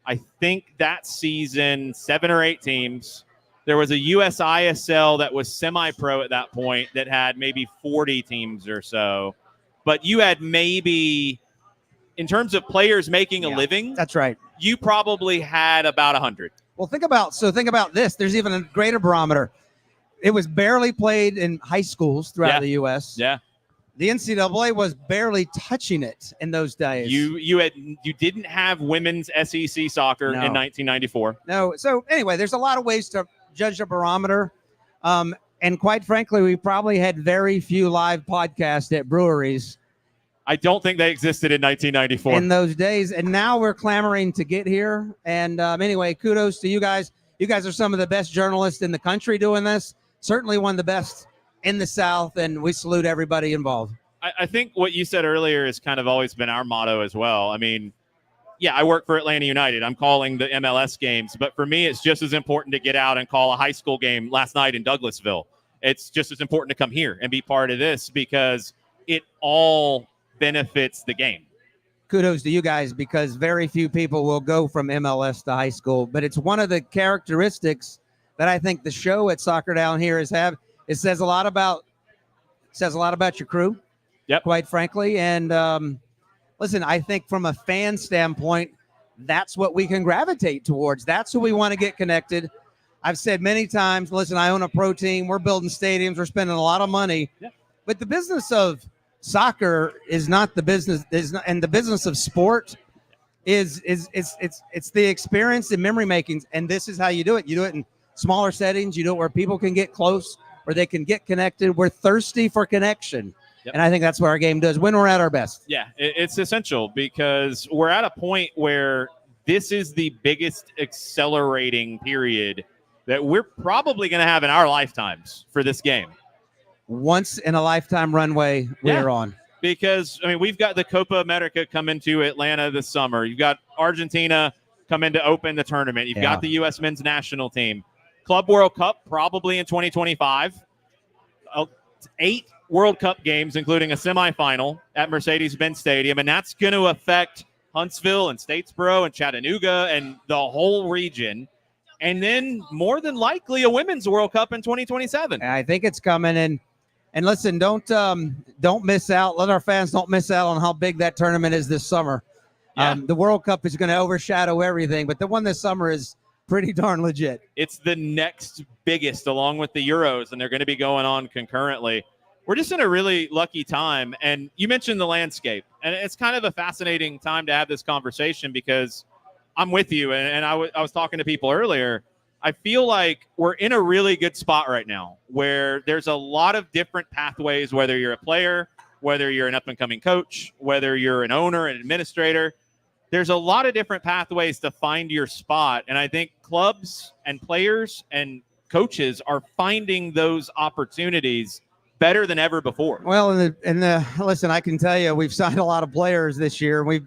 I think that season, 7 or 8 teams. There was a USISL that was semi-pro at that point that had maybe 40 teams or so. But you had maybe, in terms of players making a living, that's right. You probably had about 100. Well, think about this. There's even a greater barometer. It was barely played in high schools throughout the U.S. Yeah. The NCAA was barely touching it in those days. You didn't have women's SEC soccer in 1994. No. So anyway, there's a lot of ways to judge a barometer. And quite frankly, we probably had very few live podcasts at breweries. I don't think they existed in 1994. In those days. And now we're clamoring to get here. And anyway, kudos to you guys. You guys are some of the best journalists in the country doing this. Certainly one of the best in the South. And we salute everybody involved. I think what you said earlier has kind of always been our motto as well. I mean, yeah, I work for Atlanta United. I'm calling the MLS games. But for me, it's just as important to get out and call a high school game last night in Douglasville. It's just as important to come here and be part of this because it all benefits the game. Kudos to you guys because very few people will go from MLS to high school. But it's one of the characteristics that I think the show at Soccer Down Here is have. It says a lot about Says a lot about your crew. Yep. Quite frankly. And listen, I think from a fan standpoint, that's what we can gravitate towards. That's who we want to get connected. I've said many times, listen, I own a pro team. We're building stadiums. We're spending a lot of money. Yep. But the business of soccer is not the business, and the business of sport is it's the experience and memory making. And this is how you do it. You do it in smaller settings. You do it where people can get close, where they can get connected. We're thirsty for connection. Yep. And I think that's what our game does when we're at our best. Yeah, it's essential because we're at a point where this is the biggest accelerating period that we're probably going to have in our lifetimes for this game. Once in a lifetime runway we're on. Because, I mean, we've got the Copa America coming to Atlanta this summer. You've got Argentina coming to open the tournament. You've got the U.S. men's national team. Club World Cup probably in 2025. 8 World Cup games, including a semifinal at Mercedes-Benz Stadium. And that's going to affect Huntsville and Statesboro and Chattanooga and the whole region. And then more than likely a women's World Cup in 2027. I think it's coming in. And listen, don't miss out. Let our fans don't miss out on how big that tournament is this summer. Yeah. The World Cup is going to overshadow everything, but the one this summer is pretty darn legit. It's the next biggest along with the Euros, and they're going to be going on concurrently. We're just in a really lucky time. And you mentioned the landscape, and it's kind of a fascinating time to have this conversation because I'm with you. And I was talking to people earlier. I feel like we're in a really good spot right now where there's a lot of different pathways, whether you're a player, whether you're an up-and-coming coach, whether you're an owner, an administrator. There's a lot of different pathways to find your spot. And I think clubs and players and coaches are finding those opportunities better than ever before. Well, listen, I can tell you, we've signed a lot of players this year. We've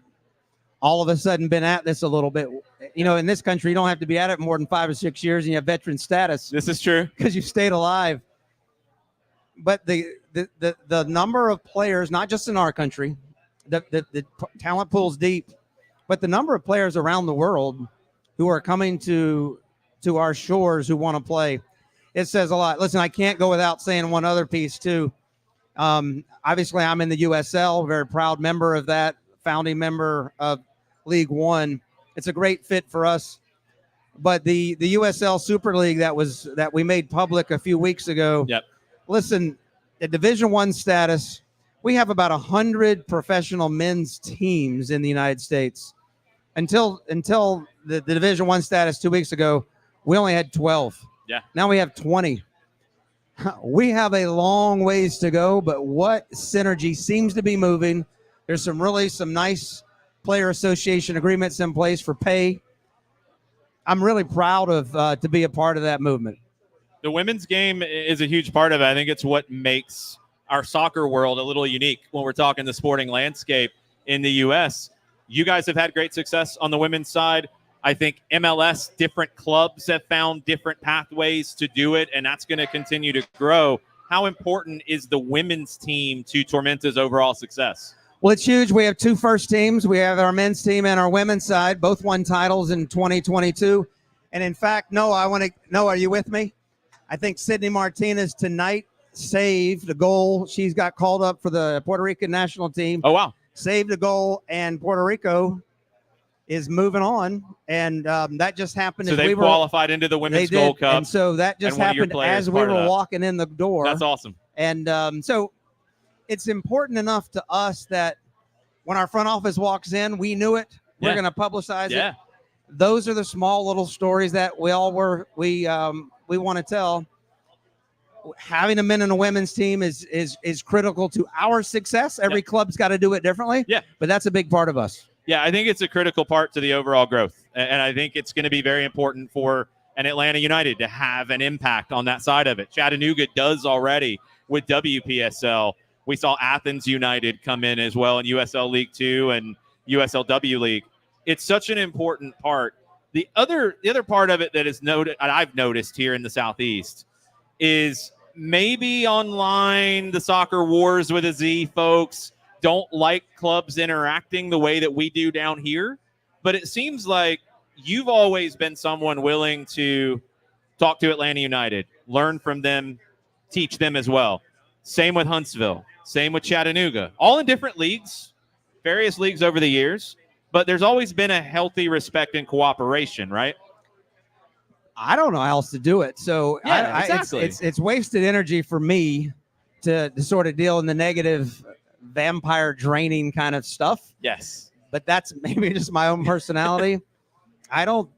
all of a sudden been at this a little bit. You know, in this country, you don't have to be at it more than 5 or 6 years, and you have veteran status. This is true because you stayed alive. But the number of players, not just in our country, the talent pool's deep, but the number of players around the world who are coming to our shores who want to play, it says a lot. Listen, I can't go without saying one other piece too. Obviously, I'm in the USL, very proud member of that, founding member of League One. It's a great fit for us. But the USL Super League that we made public a few weeks ago. Yep. Listen, the Division I status, we have about 100 professional men's teams in the United States. Until the Division I status 2 weeks ago, we only had 12. Yeah. Now we have 20. We have a long ways to go, but what synergy seems to be moving. There's some nice player association agreements in place for pay. I'm really proud of to be a part of that movement. The women's game is a huge part of it. I think it's what makes our soccer world a little unique when we're talking the sporting landscape in the U.S. You guys have had great success on the women's side. I think MLS, different clubs have found different pathways to do it, and that's going to continue to grow. How important is the women's team to Tormenta's overall success? Well, it's huge. We have 2 first teams. We have our men's team and our women's side. Both won titles in 2022. And in fact, Noah, are you with me? I think Sydney Martinez tonight saved a goal. She's got called up for the Puerto Rican national team. Oh, wow. Saved a goal, and Puerto Rico is moving on. And that just happened. So they qualified into the Women's Gold Cup. And so that just happened as we were walking in the door. That's awesome. And so it's important enough to us that when our front office walks in, we knew it. We're going to publicize it. Those are the small little stories that we want to tell. Having a men and a women's team is critical to our success. Every club's got to do it differently. Yeah. But that's a big part of us. Yeah, I think it's a critical part to the overall growth. And I think it's going to be very important for an Atlanta United to have an impact on that side of it. Chattanooga does already with WPSL. We saw Athens United come in as well in USL League 2 and USLW League. It's such an important part. The other part of it that is noted, I've noticed here in the Southeast, is maybe online the Soccer Wars with a Z folks don't like clubs interacting the way that we do down here. But it seems like you've always been someone willing to talk to Atlanta United, learn from them, teach them as well. Same with Huntsville. Same with Chattanooga. All in different leagues, various leagues over the years. But there's always been a healthy respect and cooperation, right? I don't know how else to do it. So Yeah, exactly. It's wasted energy for me to sort of deal in the negative vampire draining kind of stuff. Yes. But that's maybe just my own personality. I don't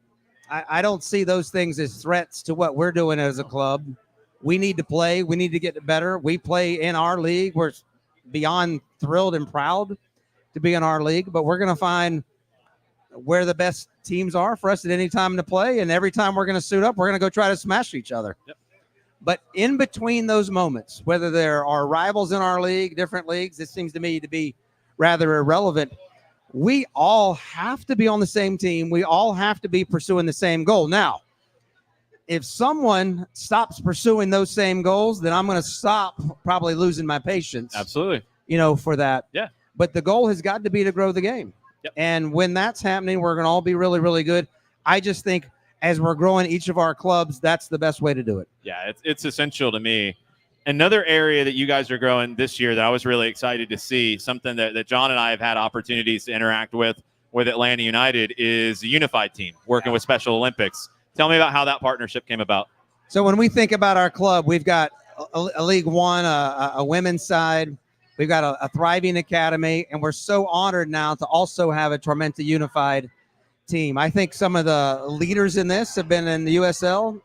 see those things as threats to what we're doing as a club. We need to play. We need to get better. We play in our league. We're beyond thrilled and proud to be in our league, but we're going to find where the best teams are for us at any time to play. And every time we're going to suit up, we're going to go try to smash each other. Yep. But in between those moments, whether there are rivals in our league, different leagues, it seems to me to be rather irrelevant. We all have to be on the same team. We all have to be pursuing the same goal. Now, if someone stops pursuing those same goals, then I'm going to stop probably losing my patience. Absolutely. For that. Yeah. But the goal has got to be to grow the game. Yep. And when that's happening, we're going to all be really, really good. I just think as we're growing each of our clubs, that's the best way to do it. Yeah, it's essential to me. Another area that you guys are growing this year that I was really excited to see, something that John and I have had opportunities to interact with Atlanta United, is a unified team working with Special Olympics. Tell me about how that partnership came about. So when we think about our club, we've got a League One, a women's side. We've got a thriving academy, and we're so honored now to also have a Tormenta unified team. I think some of the leaders in this have been in the USL.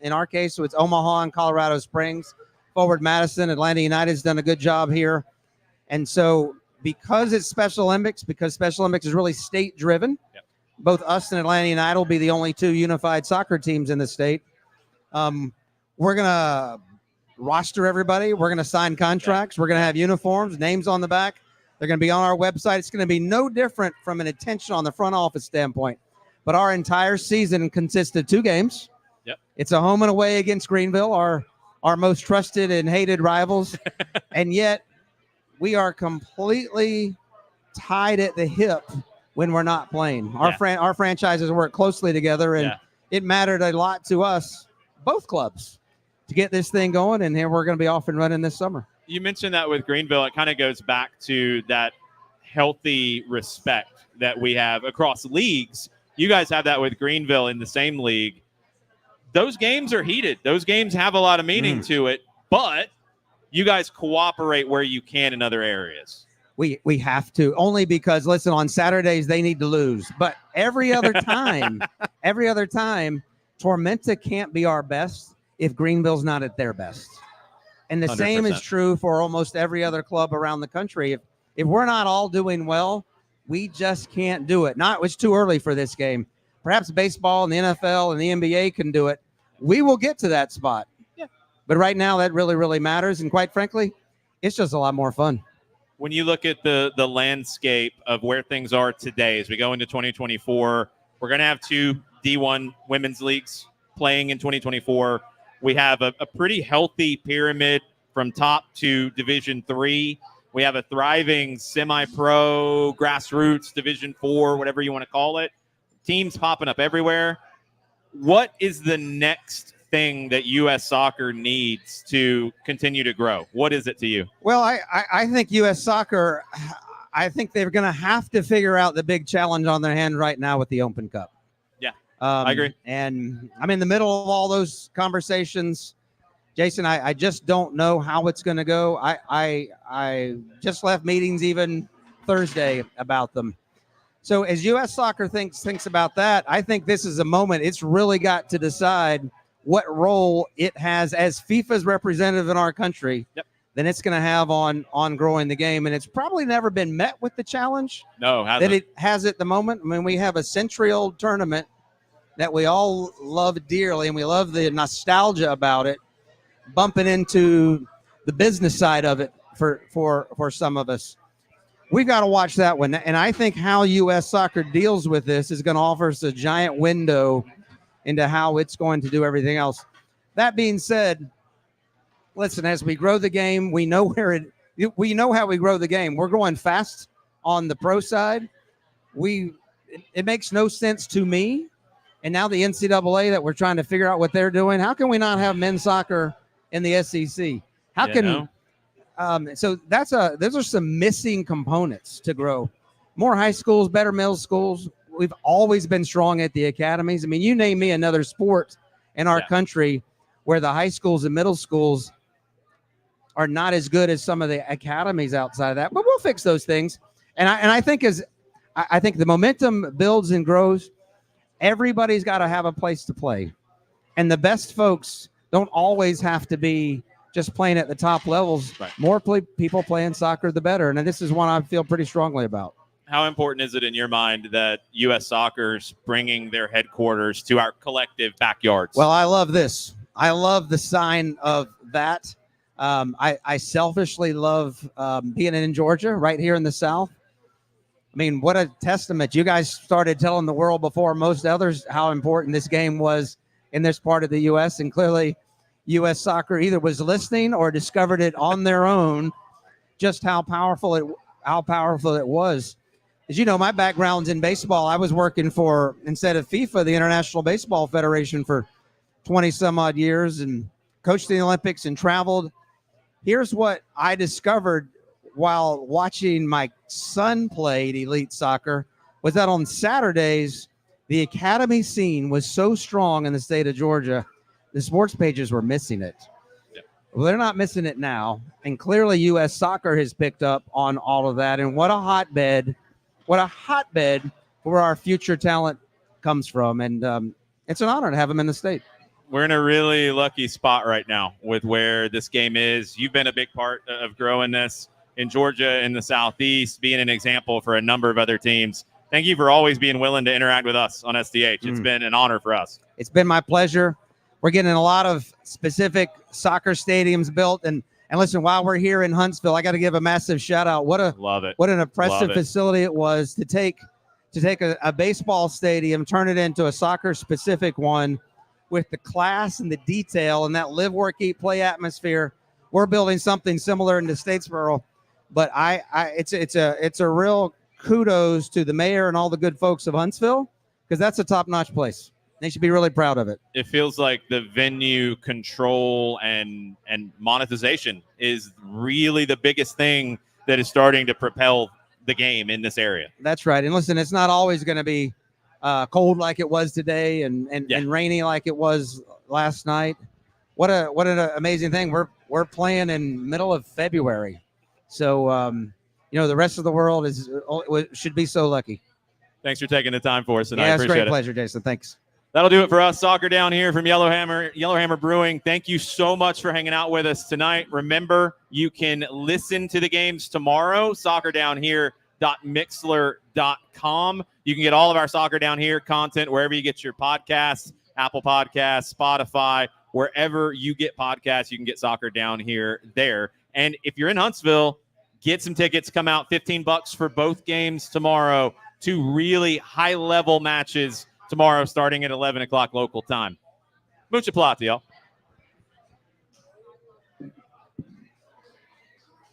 In our case, so it's Omaha and Colorado Springs. Forward Madison, Atlanta United's done a good job here. And so because it's Special Olympics, because Special Olympics is really state-driven, both us and Atlanta United will be the only two unified soccer teams in the state. We're going to roster everybody. We're going to sign contracts. We're going to have uniforms, names on the back. They're going to be on our website. It's going to be no different from an attention on the front office standpoint. But our entire season consists of 2 games. Yep. It's a home and away against Greenville, our most trusted and hated rivals. And yet we are completely tied at the hip when we're not playing. Our franchises work closely together, and it mattered a lot to us, both clubs, to get this thing going. And here we're going to be off and running this summer. You mentioned that with Greenville. It kind of goes back to that healthy respect that we have across leagues. You guys have that with Greenville in the same league. Those games are heated. Those games have a lot of meaning to it, but you guys cooperate where you can in other areas. We have to, only because, listen, on Saturdays they need to lose. But every other time, Tormenta can't be our best if Greenville's not at their best. And the 100%. Same is true for almost every other club around the country. If we're not all doing well, we just can't do it. It's too early for this game. Perhaps baseball and the NFL and the NBA can do it. We will get to that spot. Yeah. But right now, that really, really matters. And quite frankly, it's just a lot more fun. When you look at the landscape of where things are today, as we go into 2024, we're going to have 2 D1 women's leagues playing in 2024. We have a pretty healthy pyramid from top to Division 3. We have a thriving semi-pro, grassroots, Division 4, whatever you want to call it. Teams popping up everywhere. What is the next thing that U.S. soccer needs to continue to grow? What is it to you? Well, I think U.S. soccer, I think they're going to have to figure out the big challenge on their hand right now with the Open Cup. Yeah, I agree. And I'm in the middle of all those conversations. Jason, I just don't know how it's going to go. I just left meetings even Thursday about them. So as U.S. soccer thinks about that, I think this is a moment it's really got to decide what role it has as FIFA's representative in our country. Yep. Then it's going to have on growing the game. And it's probably never been met with the challenge that it has at the moment. I mean, we have a century-old tournament that we all love dearly, and we love the nostalgia about it, bumping into the business side of it for some of us. We've got to watch that one. And I think how U.S. soccer deals with this is going to offer us a giant window into how it's going to do everything else. That being said, listen, as we grow the game, we know how we grow the game. We're going fast on the pro side. It makes no sense to me. And now the NCAA that we're trying to figure out what they're doing. How can we not have men's soccer in the SEC? How So those are some missing components to grow. More high schools, better middle schools. We've always been strong at the academies. I mean, you name me another sport in our country where the high schools and middle schools are not as good as some of the academies outside of that. But we'll fix those things. And I think I think the momentum builds and grows. Everybody's got to have a place to play. And the best folks don't always have to be just playing at the top levels. Right. More people playing soccer, the better. And this is one I feel pretty strongly about. How important is it in your mind that U.S. Soccer's bringing their headquarters to our collective backyards? Well, I love this. I love the sign of that. I selfishly love being in Georgia, right here in the South. I mean, what a testament. You guys started telling the world before most others how important this game was in this part of the U.S., and clearly U.S. Soccer either was listening or discovered it on their own, just how powerful it was. As you know, my background's in baseball. I was working for, instead of FIFA, the International Baseball Federation for 20 some odd years, and coached the Olympics and traveled. Here's what I discovered while watching my son play elite soccer was that on Saturdays, the academy scene was so strong in the state of Georgia, the sports pages were missing it. Yeah. Well, they're not missing it now. And clearly U.S. Soccer has picked up on all of that. And what a hotbed where our future talent comes from. And it's an honor to have them in the state. We're in a really lucky spot right now with where this game is. You've been a big part of growing this in Georgia, in the Southeast, being an example for a number of other teams. Thank you for always being willing to interact with us on SDH. It's been an honor for us. It's been my pleasure. We're getting a lot of specific soccer stadiums built. And listen, while we're here in Huntsville, I got to give a massive shout out. What an impressive facility it was to take a baseball stadium, turn it into a soccer specific one with the class and the detail and that live, work, eat, play atmosphere. We're building something similar in the Statesboro, but it's a real kudos to the mayor and all the good folks of Huntsville, because that's a top-notch place. They should be really proud of it. It feels like the venue control and monetization is really the biggest thing that is starting to propel the game in this area. That's right. And listen, it's not always going to be cold like it was today and rainy like it was last night. What an amazing thing. We're playing in middle of February. So, the rest of the world should be so lucky. Thanks for taking the time for us tonight. Yeah, it's a great it. pleasure, Jason. Thanks. That'll do it for us. Soccer Down here from Yellowhammer Brewing. Thank you so much for hanging out with us tonight. Remember, you can listen to the games tomorrow. SoccerDownHere.mixler.com. You can get all of our Soccer Down Here content wherever you get your podcasts, Apple Podcasts, Spotify, wherever you get podcasts. You can get Soccer Down Here there. And if you're in Huntsville, get some tickets. Come out, $15 for both games tomorrow. 2 really high-level matches tomorrow starting at 11 o'clock local time. Mucha plata, y'all.